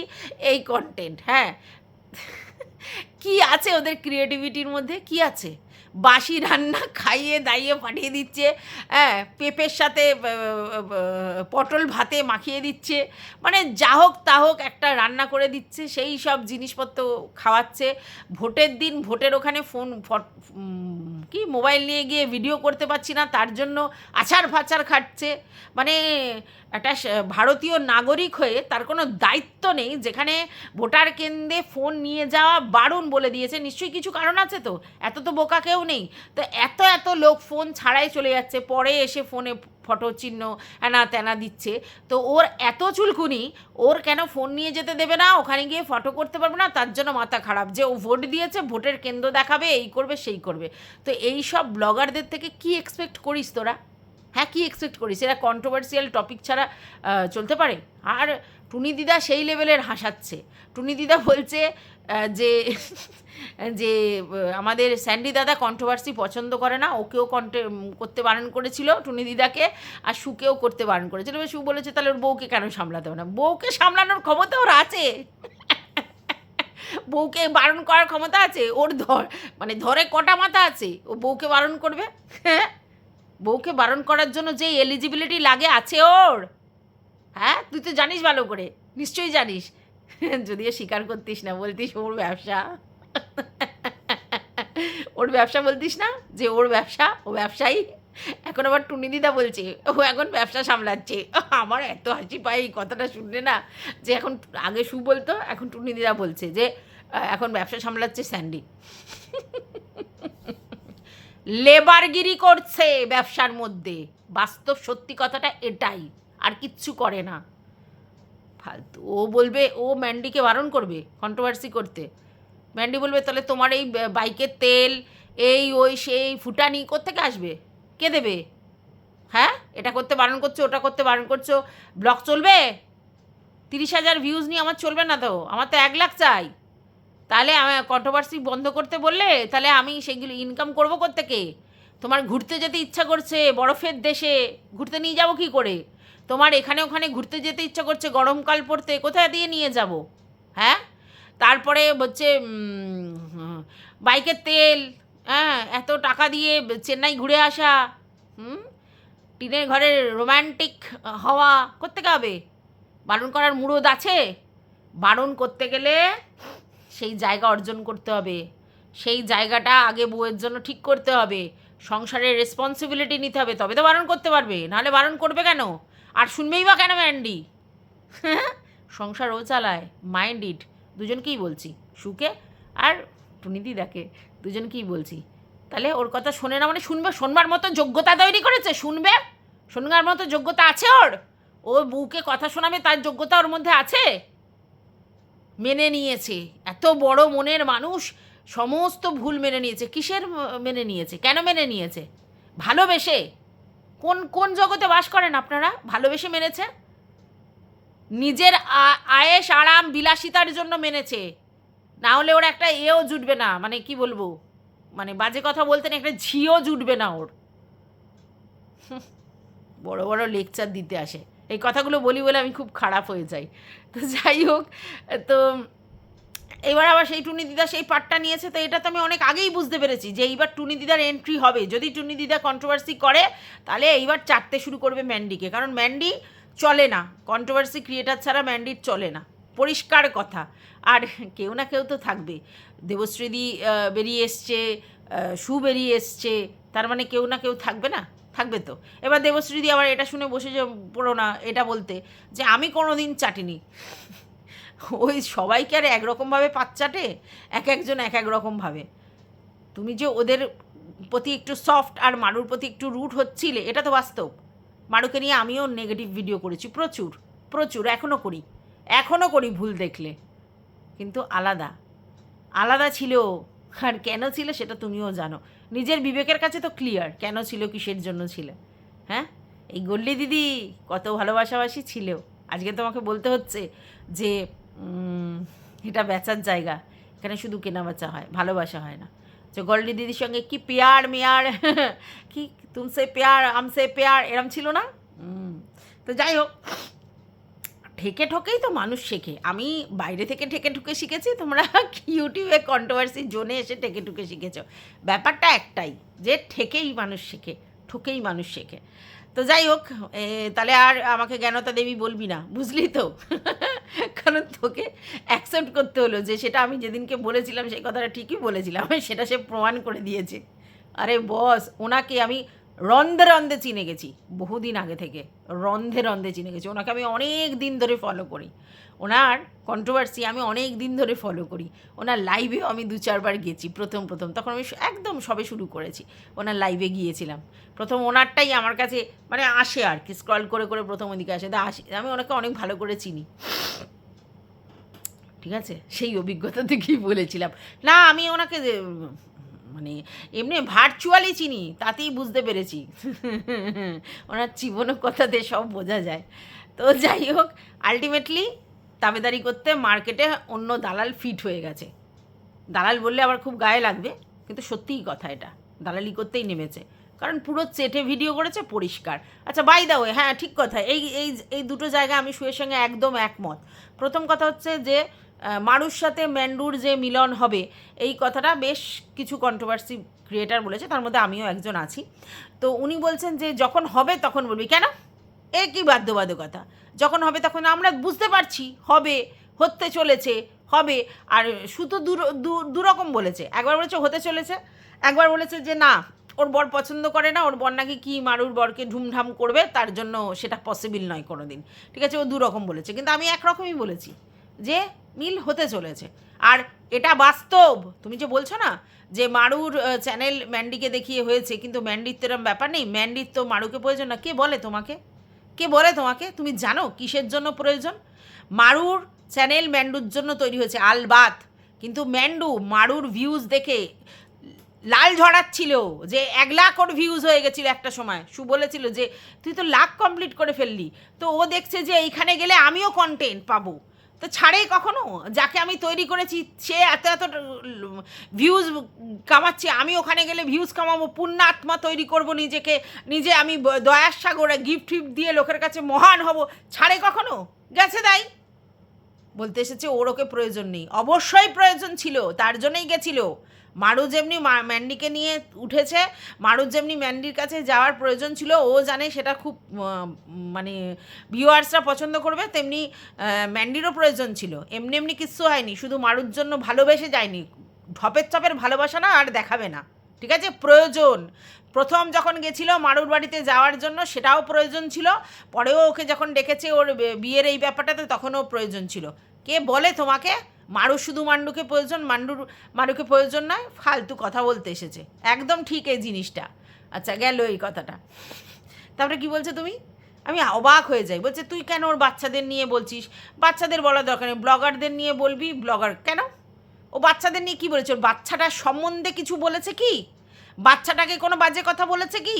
Speaker 1: এই কন্টেন্ট। হ্যাঁ, কি আছে ওদের ক্রিয়েটিভিটির মধ্যে? কি আছে? বাসি রান্না খাইয়ে দাইয়ে পাঠিয়ে দিচ্ছে, হ্যাঁ, পেঁপের সাথে পটল ভাতে মাখিয়ে দিচ্ছে, মানে যা হোক তা হোক একটা রান্না করে দিচ্ছে, সেই সব জিনিসপত্র খাওয়াচ্ছে। ভোটের দিন ভোটের ওখানে কি মোবাইল নিয়ে গিয়ে ভিডিও করতে পারছি না, তার জন্য আছাড় ফাছাড় খাটছে। মানে একটা ভারতীয় নাগরিক হয়ে তার কোনো দায়িত্ব নেই, যেখানে ভোটার কেন্দ্রে ফোন নিয়ে যাওয়া বারণ বলে দিয়েছে, নিশ্চয়ই কিছু কারণ আছে। তো এত তো বোকা কেউ নেই। তো এত লোক ফোন ছাড়াই চলে যাচ্ছে, পরে এসে ফোনে ফটো চিহ্ন হ্যানা ত্যানা দিচ্ছে। তো ওর এত চুলকুনি, ওর কেন ফোন নিয়ে যেতে দেবে না, ওখানে গিয়ে ফটো করতে পারবে না, তার জন্য মাথা খারাপ যে ও ভোট দিয়েছে, ভোটের কেন্দ্র দেখাবে, এই করবে সেই করবে। তো এই সব ব্লগারদের থেকে কি এক্সপেক্ট করিস তোরা? হ্যাঁ, কি এক্সপেক্ট করিস? এরা কন্ট্রোভার্সিয়াল টপিক ছাড়া চলতে পারে? আর টুনি দিদা সেই লেভেলের হাসাচ্ছে। টুনি দিদা বলছে যে যে আমাদের স্যান্ডি দাদা কন্ট্রোভার্সি পছন্দ করে না, ওকেও করতে বারণ করেছিল টুনি দিদাকে, আর সুকেও করতে বারণ করেছিল। এবার সু বলেছে তাহলে ওর বউকে কেন সামলাতে হবে না? বউকে সামলানোর ক্ষমতা ওর আছে, বউকে বারণ করার ক্ষমতা আছে ওর। ধরে কটা মাথা আছে ও বউকে বারণ করবে? হ্যাঁ, বউকে বারণ করার জন্য যে এলিজিবিলিটি লাগে আছে ওর। হ্যাঁ, তুই তো জানিস ভালো করে, নিশ্চয়ই জানিস। যদিও স্বীকার করতিস না, বলতিস ওর ব্যবসা, ওর ব্যবসা বলতিস না যে ওর ব্যবসা, ও ব্যবসায়ী। এখন আবার টুনি দিদা বলছে ও এখন ব্যবসা সামলাচ্ছে। আমার এত হাসি পায় এই কথাটা শুনলে না, যে এখন আগে সু বলতো, এখন টুনি দিদা বলছে যে এখন ব্যবসা সামলাচ্ছে স্যান্ডি। লেবারগিরি করছে ব্যবসার মধ্যে, বাস্তব সত্যি কথাটা এটাই, আর কিচ্ছু করে না ফালতু। ও বলবে, ও ম্যান্ডিকে বারণ করবে কন্ট্রোভার্সি করতে। ম্যান্ডি বলবে তাহলে তোমার এই বাইকের তেল, এই ওই সেই ফুটানি কোত্থেকে আসবে? কে দেবে? হ্যাঁ, এটা করতে বারণ করছো, ওটা করতে বারণ করছো, ব্লগ চলবে? 30,000 ভিউজ নিয়ে আমার চলবে না তো, আমার তো 1 লাখ চাই। তাহলে আমি কন্ট্রোভার্সি বন্ধ করতে বললে তাহলে আমি সেগুলো ইনকাম করবো কোত্থেকে? তোমার ঘুরতে যেতে ইচ্ছা করছে বরফের দেশে, ঘুরতে নিয়ে যাবো কী করে? তোমার এখানে ওখানে ঘুরতে যেতে ইচ্ছা করছে গরমকাল পড়তে, কোথায় দিয়ে নিয়ে যাব? হ্যাঁ, তারপরে হচ্ছে বাইকের তেল, হ্যাঁ, এত টাকা দিয়ে চেন্নাই ঘুরে আসা, টিনের ঘরের রোম্যান্টিক হওয়া কোত্থেকে হবে? বারণ করার মুরদ আছে? বারণ করতে গেলে সেই জায়গা অর্জন করতে হবে, সেই জায়গাটা আগে বউয়ের জন্য ঠিক করতে হবে, সংসারের রেসপন্সিবিলিটি নিতে হবে, তবে তো বারণ করতে পারবে, নাহলে বারণ করবে কেন? আর শুনবেই বা কেন ম্যান্ডি? সংসার ও চালায়, মাইন্ড ইট। দুজনকেই বলছি, সুকে আর টুনি দিদাকে, দুজনকেই বলছি। তাহলে ওর কথা শোনে না মানে শুনবে, শোনবার মতো যোগ্যতা তৈরি করেছে, শুনবে, শোনবার মতো যোগ্যতা আছে ওর? ও বউকে কথা শোনাবে তার যোগ্যতা ওর মধ্যে আছে? মেনে নিয়েছে, এত বড় মনের মানুষ, সমস্ত ভুল মেনে নিয়েছে। কিসের মেনে নিয়েছে? কেন মেনে নিয়েছে? ভালোবেসে। কোন কোন জগতে বাস করেন আপনারা? ভালোবেসে মেনেছে? নিজের আয়েশ আরাম বিলাসিতার জন্য মেনেছে, না হলে ওর একটা এও জুটবে না, মানে কি বলবো, মানে বাজে কথা বলতে না, একটা ঝিও জুটবে না ওর। বড় বড় লেকচার দিতে আসে, এই কথাগুলো বলি বলে আমি খুব খারাপ হয়ে যাই। তো যাই হোক, তো এবার আবার সেই টুনি দিদা সেই পার্টটা নিয়েছে। তো এটা তো আমি অনেক আগেই বুঝতে পেরেছি যে এইবার টুনি দিদার এন্ট্রি হবে। যদি টুনি দিদা কন্ট্রোভার্সি করে তাহলে এইবার চাটতে শুরু করবে ম্যান্ডিকে, কারণ ম্যান্ডি চলে না, কন্ট্রোভার্সি ক্রিয়েটার ছাড়া ম্যান্ডির চলে না, পরিষ্কার কথা। আর কেউ না কেউ তো থাকবে, দেবশ্রীদি বেরিয়ে এসছে, সু বেরিয়ে এসছে, তার মানে কেউ না কেউ থাকবে না? থাকবে তো। এবার দেবশ্রীদি আবার এটা শুনে বসে যে পড়ো না এটা বলতে যে আমি কোনো দিন চাটিনি। ওই সবাইকে আর একরকমভাবে পাত চাটে, এক একজন এক এক রকমভাবে। তুমি যে ওদের প্রতি একটু সফট আর মারুর প্রতি একটু রুট হচ্ছিলে, এটা তো বাস্তব। মারুকে নিয়ে আমিও নেগেটিভ ভিডিও করেছি, প্রচুর প্রচুর, এখনও করি ভুল দেখলে, কিন্তু আলাদা আলাদা ছিল। আর কেন ছিল সেটা তুমিও জানো, নিজের বিবেকের কাছে তো ক্লিয়ার কেন ছিল, কিসের জন্য ছিল। হ্যাঁ, এই গল্লি দিদি কত ভালোবাসাবাসি ছিল, আজকে তোমাকে বলতে হচ্ছে যে এটা বেচার জায়গা, এখানে শুধু কেনা বেচা হয়, ভালোবাসা হয় না। যে গল্লি দিদির সঙ্গে কি পেয়ার মেয়ার, কি তুমসে পেয়ার আমসে পেয়ার, এরম ছিল না? তো যাই হোক, ঠেকে ঠকেই তো মানুষ শেখে। আমি বাইরে থেকে ঠেকে ঠুকে শিখেছি, তোমরা ইউটিউবে কন্ট্রোভার্সি জোনে এসে ঠেকে ঠুকে শিখেছ। ব্যাপারটা একটাই, যে ঠেকেই মানুষ শেখে, ঠকেই মানুষ শেখে। তো যাই হোক, তাহলে আর আমাকে জ্ঞানতা দেবী বলবি না, বুঝলি তো? কারণ তোকে অ্যাকসেপ্ট করতে হলো যে সেটা আমি যেদিনকে বলেছিলাম সেই কথাটা ঠিকই বলেছিলাম, সেটা সে প্রমাণ করে দিয়েছে। আরে বস, ওনাকে আমি রন্ধে রন্ধে চিনে গেছি, বহুদিন আগে থেকে রন্ধে রন্ধে চিনে গেছি। ওনাকে আমি অনেক দিন ধরে ফলো করি, ওনার কন্ট্রোভার্সি আমি অনেক দিন ধরে ফলো করি। ওনার লাইভেও আমি 2-4 বার গেছি, প্রথম তখন আমি একদম সবে শুরু করেছি, ওনার লাইভে গিয়েছিলাম প্রথম। ওনারটাই আমার কাছে মানে আসে আর কি, স্ক্রল করে করে প্রথম ওদিকে আসে, আমি ওনাকে অনেক ভালো করে চিনি, ঠিক আছে? সেই অভিজ্ঞতা থেকেই বলেছিলাম। না, আমি ওনাকে মানে এমনি ভার্চুয়ালি চিনি, তাতেই বুঝতে পেরেছি। ওনার জীবনের কথাতে সব বোঝা যায়। তো যাই হোক, আলটিমেটলি দাবেদারি করতে মার্কেটে অন্য দালাল ফিট হয়ে গেছে। দালাল বললে আবার খুব গায়ে লাগবে, কিন্তু সত্যিই কথা, এটা দালালি করতেই নেমেছে, কারণ পুরো চেটে ভিডিও করেছে পরিষ্কার। আচ্ছা, বাই দা ওয়ে, হ্যাঁ ঠিক কথা, এই এই এই দুটো জায়গায় আমি শুয়ের সঙ্গে একদম একমত। প্রথম কথা হচ্ছে যে মারুর সাথে ম্যান্ডুর যে মিলন হবে, এই কথাটা বেশ কিছু কন্ট্রোভার্সি ক্রিয়েটার বলেছে, তার মধ্যে আমিও একজন আছি। তো উনি বলছেন যে যখন হবে তখন বলবি, কেন এ কী বাধ্যবাধকতা, যখন হবে তখন আমরা বুঝতে পারছি হবে, হতে চলেছে, হবে। আর শুধু দুরকম বলেছে, একবার বলেছে হতে চলেছে, একবার বলেছে যে না ওর বর পছন্দ করে না, ওর বর নাকি কি মারুর বরকে ঢুমঢাম করবে, তার জন্য সেটা পসিবল নয় কোনো দিন। ঠিক আছে, ও দুরকম বলেছে, কিন্তু আমি একরকমই বলেছি যে মিল হতে চলেছে। আর এটা বাস্তব, তুমি যে বলছো না যে মারুর চ্যানেল ম্যান্ডিকে দেখিয়ে হয়েছে, কিন্তু ম্যান্ডির তো এরম ব্যাপার নেই, ম্যান্ডির তো মারুকে প্রয়োজন না। কে বলে তোমাকে, কে বলে তোমাকে, তুমি জানো কিসের জন্য প্রয়োজন? মারুর চ্যানেল ম্যান্ডুর জন্য তৈরি হয়েছে আলবাত, কিন্তু ম্যান্ডু মারুর ভিউজ দেখে লাল ঝরাচ্ছিল যে 1 লাখ ওর ভিউজ হয়ে গেছিলো একটা সময়। বলেছিল যে তুই তো লাখ কমপ্লিট করে ফেললি, তো ও দেখছে যে এইখানে গেলে আমিও কন্টেন্ট পাবো, তো ছাড়ে কখনো? যাকে আমি তৈরি করেছি সে এত এত ভিউজ কামাচ্ছে, আমি ওখানে গেলে ভিউজ কামাবো, পুণ্যাত্মা তৈরি করব নিজেকে, নিজে আমি দয়ার সাগরে গিফট ফিফট দিয়ে লোকের কাছে মহান হব, ছাড়ে কখনো? গেছে তাই বলতে এসেছে ওর ওকে প্রয়োজন নেই, অবশ্যই প্রয়োজন ছিল, তার জন্যই গেছিল। মারু যেমনি ম্যান্ডিকে নিয়ে উঠেছে, মারুর যেমনি ম্যান্ডির কাছে যাওয়ার প্রয়োজন ছিল, ও জানে সেটা খুব মানে ভিউয়ার্সরা পছন্দ করবে, তেমনি ম্যান্ডিরও প্রয়োজন ছিল। এমনি এমনি কিচ্ছু হয়নি, শুধু মারুর জন্য ভালোবেসে যায়নি, ঢপের চপের ভালোবাসা না, আর দেখাবে না। ঠিক আছে, প্রয়োজন। প্রথম যখন গেছিল মারুর বাড়িতে যাওয়ার জন্য সেটাও প্রয়োজন ছিল, পরেও ওকে যখন ডেকেছে ওর বিয়ের এই ব্যাপারটাতে তখনও প্রয়োজন ছিল। কে বলে তোমাকে মারু শুধু মান্ডুকে প্রয়োজন, মারুকে প্রয়োজন নয়? ফালতু কথা বলতে এসেছে, একদম ঠিক এই জিনিসটা। আচ্ছা, গেল এই কথাটা। তারপরে কি বলছে তুমি? আমি অবাক হয়ে যাই, বলছে তুই কেন ওর বাচ্চাদের নিয়ে বলছিস? বাচ্চাদের বলার দরকার নেই, ব্লগারদের নিয়ে বলবি। ব্লগার কেন? ও বাচ্চাদের নিয়ে কী বলেছে? ওর বাচ্চাটার সম্বন্ধে কিছু বলেছে কি? বাচ্চাটাকে কোনো বাজে কথা বলেছে কি?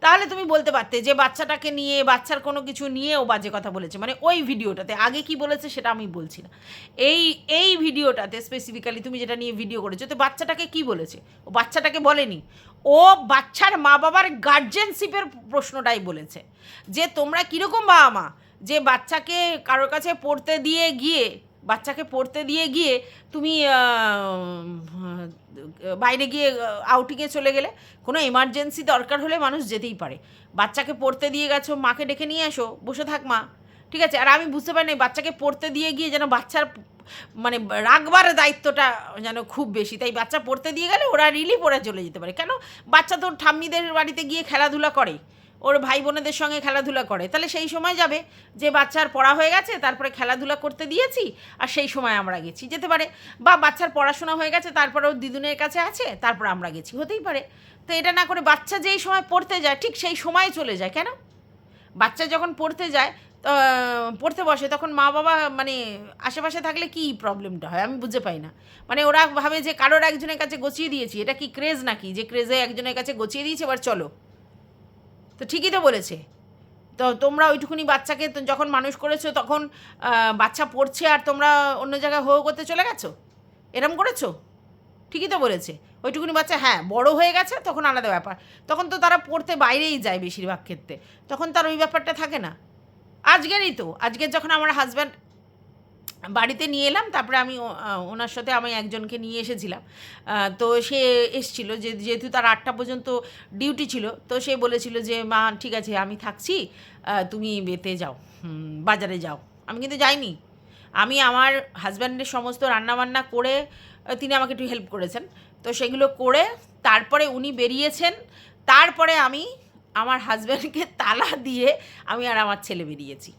Speaker 1: তাহলে তুমি বলতে পারতে যে বাচ্চাটাকে নিয়ে, বাচ্চার কোনো কিছু নিয়ে ও বাজে কথা বলেছে, মানে ওই ভিডিওটাতে। আগে কি বলেছে সেটা আমি বলছি না, এই ভিডিওটাতে স্পেসিফিক্যালি তুমি যেটা নিয়ে ভিডিও করেছো, তো বাচ্চাটাকে কি বলেছে? ও বাচ্চাটাকে বলেনি, ও বাচ্চার মা বাবার গার্জেনশিপের প্রশ্নটাই বলেছে, যে তোমরা কীরকম বাবা মা, যে বাচ্চাকে কারোর কাছে পড়তে দিয়ে গিয়ে, বাচ্চাকে পড়তে দিয়ে গিয়ে তুমি বাইরে গিয়ে আউটিংয়ে চলে গেলে, কোনো এমার্জেন্সি দরকার হলে মানুষ যেতেই পারে। বাচ্চাকে পড়তে দিয়ে গেছো, মাকে ডেকে নিয়ে এসো, বসে থাক মা। ঠিক আছে, আর আমি বুঝতে পারি না বাচ্চাকে পড়তে দিয়ে গিয়ে যেন বাচ্চার মানে রাখবার দায়িত্বটা যেন খুব বেশি, তাই বাচ্চা পড়তে দিয়ে গেলে ওরা রিলিফ ওরা চলে যেতে পারে। কেন? বাচ্চা তো ঠাম্মিদের বাড়িতে গিয়ে খেলাধুলা করে, ওর ভাই বোনেদের সঙ্গে খেলাধুলা করে, তাহলে সেই সময় যাবে যে বাচ্চার পড়া হয়ে গেছে, তারপরে খেলাধুলা করতে দিয়েছি আর সেই সময় আমরা গেছি, যেতে পারে। বা বাচ্চার পড়াশোনা হয়ে গেছে, তারপরে ওর দিদুনের কাছে আছে, তারপর আমরা গেছি, হতেই পারে। তো এটা না করে বাচ্চা যেই সময় পড়তে যায় ঠিক সেই সময় চলে যায়। কেন? বাচ্চা যখন পড়তে যায়, পড়তে বসে, তখন মা বাবা মানে আশেপাশে থাকলে কি প্রবলেমটা হয় আমি বুঝতে পাই না। মানে ওরা ভাবে যে কারোর একজনের কাছে গছিয়ে দিয়েছি, এটা কি ক্রেজ নাকি যে ক্রেজে একজনের কাছে গছিয়ে দিয়েছে এবার চলো? তো ঠিকই তো বলেছে। তো তোমরা ওইটুকুনি বাচ্চাকে যখন মানুষ করেছো তখন বাচ্চা পড়ছে আর তোমরা অন্য জায়গায় হো করতে চলে গেছো, এরম করেছো? ঠিকই তো বলেছে। ওইটুকুনি বাচ্চা হ্যাঁ বড় হয়ে গেছে তখন আলাদা ব্যাপার, তখন তো তারা পড়তে বাইরেই যায় বেশিরভাগ ক্ষেত্রে, তখন তার ওই ব্যাপারটা থাকে না। আজকের যখন আমার হাজব্যান্ড বাড়িতে নিয়ে এলাম, তারপরে আমি ওনার সাথে আমি একজনকে নিয়ে এসেছিলাম, তো সে এসছিল, যেহেতু তার 8টা পর্যন্ত ডিউটি ছিল, তো সে বলেছিল যে মা ঠিক আছে আমি থাকছি, তুমি বেতে যাও, বাজারে যাও। আমি কিন্তু যাইনি, আমি আমার হাজব্যান্ডের সমস্ত রান্নাবান্না করে, তিনি আমাকে একটু হেল্প করেছেন, তো সেগুলো করে তারপরে উনি বেরিয়েছেন, তারপরে আমি আমার হাজব্যান্ডকে তালা দিয়ে আমি আর আমার ছেলে বেরিয়েছি।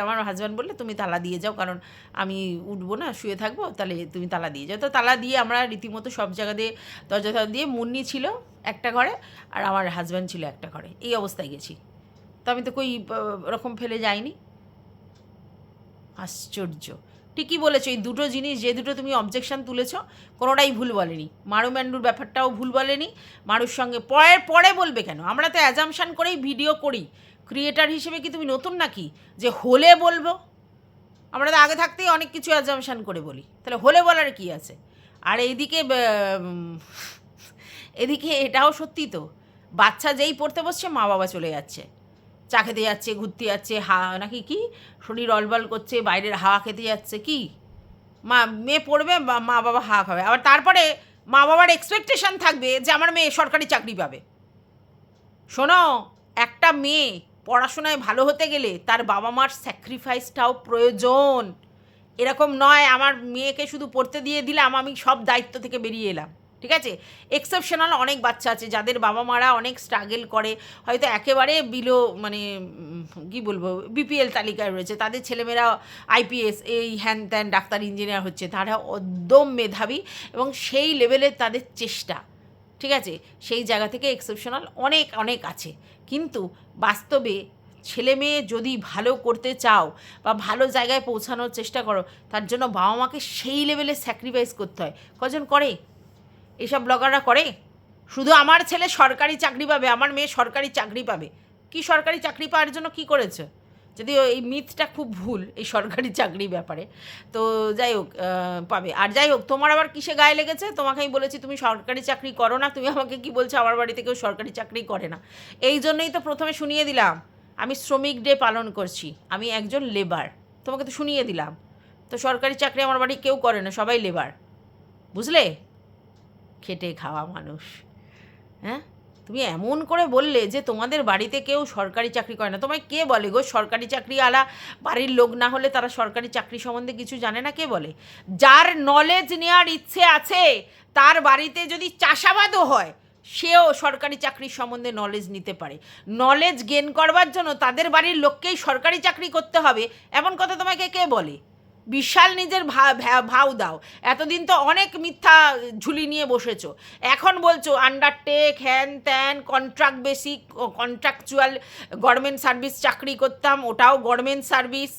Speaker 1: আমার হাজব্যান্ড বললে তুমি তালা দিয়ে যাও, কারণ আমি উঠবো না, শুয়ে থাকবো, তাহলে তুমি তালা দিয়ে যাও। তো তালা দিয়ে আমরা রীতিমতো সব জায়গা দিয়ে দরজা দিয়ে, মুন্নি ছিল একটা ঘরে আর আমার হাজব্যান্ড ছিল একটা ঘরে, এই অবস্থায় গেছি। তো আমি তো কই ওরকম ফেলে যাইনি। আশ্চর্য, ঠিকই বলেছো, এই দুটো জিনিস যে দুটো তুমি অবজেকশন তুলেছো কোনোটাই ভুল বলেনি। মারু ম্যান্ডুর ব্যাপারটাও ভুল বলেনি, মারুর সঙ্গে পরে বলবে কেন? আমরা তো অ্যাজামশান করেই ভিডিও করি, ক্রিয়েটার হিসেবে কি তুমি নতুন নাকি যে হলে বলবো? আমরা তো আগে থাকতেই অনেক কিছু অ্যাজাম্পশন করে বলি, তাহলে হলে বলার কি আছে। আর এদিকে এটাও সত্যি তো, বাচ্চা যেই পড়তে বসছে মা বাবা চলে যাচ্ছে, চা খেতে যাচ্ছে, ঘুরতে যাচ্ছে, নাকি কি শরীর অলবল করছে, বাইরের হাওয়া খেতে যাচ্ছে, কি মেয়ে পড়বে, মা বাবা হাওয়া খাবে, আবার তারপরে মা বাবার এক্সপেকটেশন থাকবে যে আমার মেয়ে সরকারি চাকরি পাবে। শোনো, একটা মেয়ে পড়াশোনায় ভালো হতে গেলে তার বাবা মার স্যাক্রিফাইসটাও প্রয়োজন। এরকম নয় আমার মেয়েকে শুধু পড়তে দিয়ে দিলাম, আমি সব দায়িত্ব থেকে বেরিয়ে এলাম। ঠিক আছে, এক্সেপশনাল অনেক বাচ্চা আছে যাদের বাবা মারা অনেক স্ট্রাগল করে, হয়তো একেবারে মানে কী বলবো, বিপিএল তালিকায় রয়েছে, তাদের ছেলেমেয়েরা আইপিএস এই হ্যান ত্যান ডাক্তার ইঞ্জিনিয়ার হচ্ছে, তারা একদম মেধাবী এবং সেই লেভেলের তাদের চেষ্টা। ঠিক আছে, সেই জায়গা থেকে এক্সেপশনাল অনেক অনেক আছে, কিন্তু বাস্তবে ছেলে মেয়ে যদি ভালো করতে চাও বা ভালো জায়গায় পৌঁছানোর চেষ্টা করো, তার জন্য বাবা মাকে সেই লেভেলে স্যাক্রিফাইস করতে হয়। কজন করে? এইসব ব্লগাররা করে। শুধু আমার ছেলে সরকারি চাকরি পাবে, আমার মেয়ে সরকারি চাকরি পাবে। কি সরকারি চাকরি পাওয়ার জন্য কি করেছে? যদি এই মিথটা খুব ভুল এই সরকারি চাকরি ব্যাপারে, তো যাই হোক পাবে। আর যাই হোক, তোমার আবার কিসে গায়ে লেগেছে? তোমাকে আমি বলেছি তুমি সরকারি চাকরি করো না, তুমি আমাকে কি বলছো আমার বাড়িতে কেউ সরকারি চাকরি করে না। এই জন্যই তো প্রথমে শুনিয়ে দিলাম আমি শ্রমিক ডে পালন করছি, আমি একজন লেবার। তোমাকে তো শুনিয়ে দিলাম, তো সরকারি চাকরি আমার বাড়ি কেউ করে না, সবাই লেবার, বুঝলে? খেটে খাওয়া মানুষ। হ্যাঁ, তুমি এমন করে বললে যে তোমাদের বাড়িতে কেউ সরকারি চাকরি করে না। তোমায় কে বলে গো সরকারি চাকরিওয়ালা বাড়ির লোক না হলে তারা সরকারি চাকরি সম্বন্ধে কিছু জানে না? কে বলে? যার নলেজ নেওয়ার ইচ্ছে আছে, তার বাড়িতে যদি চাষাবাদও হয়, সেও সরকারি চাকরির সম্বন্ধে নলেজ নিতে পারে। নলেজ গেন করবার জন্য তাদের বাড়ির লোককেই সরকারি চাকরি করতে হবে, এমন কথা তোমাকে কে বলে? বিশাল নিজের ভাও দাও। এতদিন তো অনেক মিথ্যা ঝুলি নিয়ে বসেছো, এখন বলছো আন্ডারটেক হ্যান ত্যান, contract basic, contractual government service চাকরি করতাম, ওটাও গভর্নমেন্ট সার্ভিস।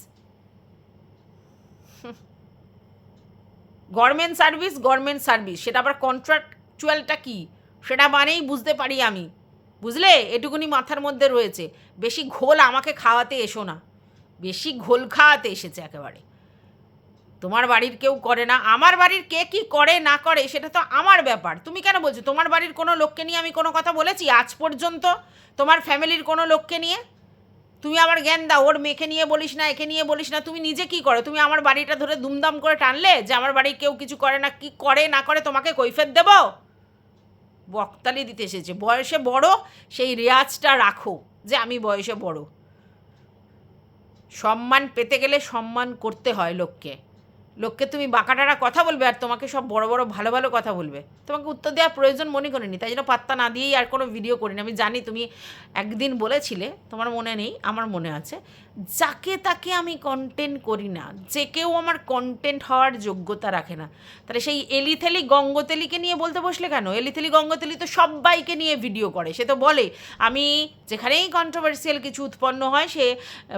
Speaker 1: গভর্নমেন্ট সার্ভিস সেটা আবার কন্ট্রাকচুয়ালটা কি, সেটা মানেই বুঝতে পারি আমি, বুঝলে? এটুকুনি মাথার মধ্যে রয়েছে। বেশি ঘোল আমাকে খাওয়াতে এসো না, বেশি ঘোল খাওয়াতে এসেছে একেবারে। তোমার বাড়ির কেউ করে না, আমার বাড়ির কে কি করে না করে সেটা তো আমার ব্যাপার। তুমি কেন বলছো? তোমার বাড়ির কোনো লোককে নিয়ে আমি কোনো কথা বলেছি আজ পর্যন্ত? তোমার ফ্যামিলির কোনো লোককে নিয়ে তুমি আবার জ্ঞান দাও, ওর মেয়েকে নিয়ে বলিস না, একে নিয়ে বলিস না। তুমি নিজে কি করো? তুমি আমার বাড়িটা ধরে দুমদাম করে টানলে যে আমার বাড়ির কেউ কিছু করে না, কি করে না করে তোমাকে কৈফিয়ত দেব? বকতালি দিতে এসেছে। বয়সে বড়, সেই রেয়াজটা রাখো যে আমি বয়সে বড়। সম্মান পেতে গেলে সম্মান করতে হয় লোককে। লোককে তুমি বাঁকাটারা কথা বলবে আর তোমাকে সব বড় বড় ভালো ভালো কথা বলবে, তোমাকে উত্তর দেওয়ার প্রয়োজন মনে করিনি, তাই জন্য পাত্তা না দিয়েই আর কোনো ভিডিও করিনি। আমি জানি তুমি একদিন বলেছিলে, তোমার মনে নেই, আমার মনে আছে, যাকে তাকে আমি কন্টেন্ট করি না, যে কেউ আমার কন্টেন্ট হওয়ার যোগ্যতা রাখে না। তাহলে সেই এলিথেলি গঙ্গোতেলিকে নিয়ে বলতে বসলে কেন? এলিথেলি গঙ্গোতেলি তো সবাইকে নিয়ে ভিডিও করে, সে তো বলে আমি যেখানেই কন্ট্রোভার্সিয়াল কিছু উৎপন্ন হয়, সে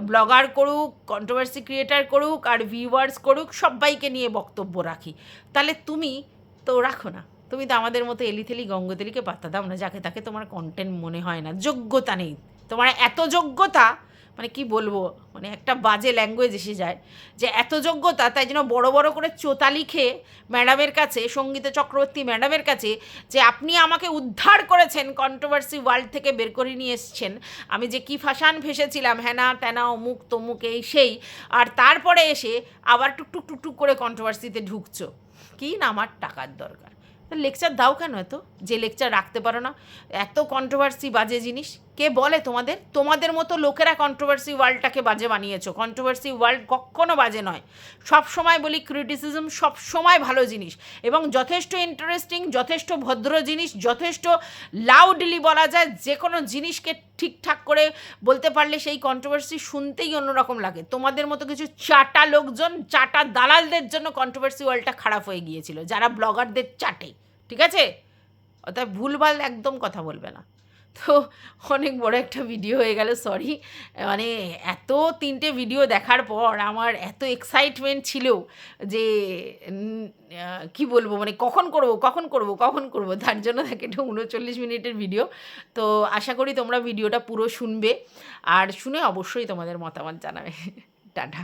Speaker 1: ব্লগার করুক, কন্ট্রোভার্সি ক্রিয়েটার করুক আর ভিউয়ার্স করুক, সবাইকে নিয়ে বক্তব্য রাখি। তাহলে তুমি তো রাখো না, তুমি তো আমাদের মতো এলিথেলি গঙ্গোতেলিকে পাত্তা দাও না, যাকে তাকে তোমার কন্টেন্ট মনে হয় না, যোগ্যতা নেই তোমার। এত যোগ্যতা মানে কি বলবো, মানে একটা বাজে ল্যাঙ্গুয়েজ এসে যায় যে এত যোগ্যতা, তাই জন্য বড় বড় করে চোতা লিখে ম্যাডামের কাছে, সঙ্গীতা চক্রবর্তী ম্যাডামের কাছে, যে আপনি আমাকে উদ্ধার করেছেন, কন্ট্রোভার্সি ওয়ার্ল্ড থেকে বের করে নিয়ে এসছেন, আমি যে কি ফাঁসান ফেসেছিলাম, হ্যানা ত্যানা অমুক তমুক এই সেই, আর তারপরে এসে আবার টুকটুক টুকটুক করে কন্ট্রোভার্সিতে ঢুকছো। কি না আমার টাকার দরকার, লেকচার দাও কেন এত, যে লেকচার রাখতে পারো না? এত কন্ট্রোভার্সি বাজে জিনিস কে বলে তোমাদের? তোমাদের মতো লোকেরা কন্ট্রোভার্সি ওয়ার্ল্ডটাকে বাজে বানিয়েছো। কন্ট্রোভার্সি ওয়ার্ল্ড কখনো বাজে নয়। সব সময় বলি ক্রিটিসিজম সব সময় ভালো জিনিস এবং যথেষ্ট ইন্টারেস্টিং, যথেষ্ট ভদ্র জিনিস, যথেষ্ট লাউডলি বলা যায় যে কোনো জিনিসকে ঠিকঠাক করে বলতে পারলে সেই কন্ট্রোভার্সি শুনতেই অন্যরকম লাগে। তোমাদের মতো কিছু চাটা লোকজন, চাটা দালালদের জন্য কন্ট্রোভার্সি ওয়ার্ল্ডটা খারাপ হয়ে গিয়েছিল, যারা ব্লগারদের চাটে। ঠিক আছে, অর্থাৎ ভুলভাল একদম কথা বলবে না। তো অনেক বড় একটা ভিডিও হয়ে গেল, সরি। মানে এত 3টে ভিডিও দেখার পর আমার এত এক্সাইটমেন্ট ছিল যে কি বলবো, মানে কখন করব, তার জন্য থাকে এটা 39 মিনিটের ভিডিও। তো আশা করি তোমরা ভিডিওটা পুরো শুনবে আর শুনে অবশ্যই তোমাদের মতামত জানাবে। টাটা।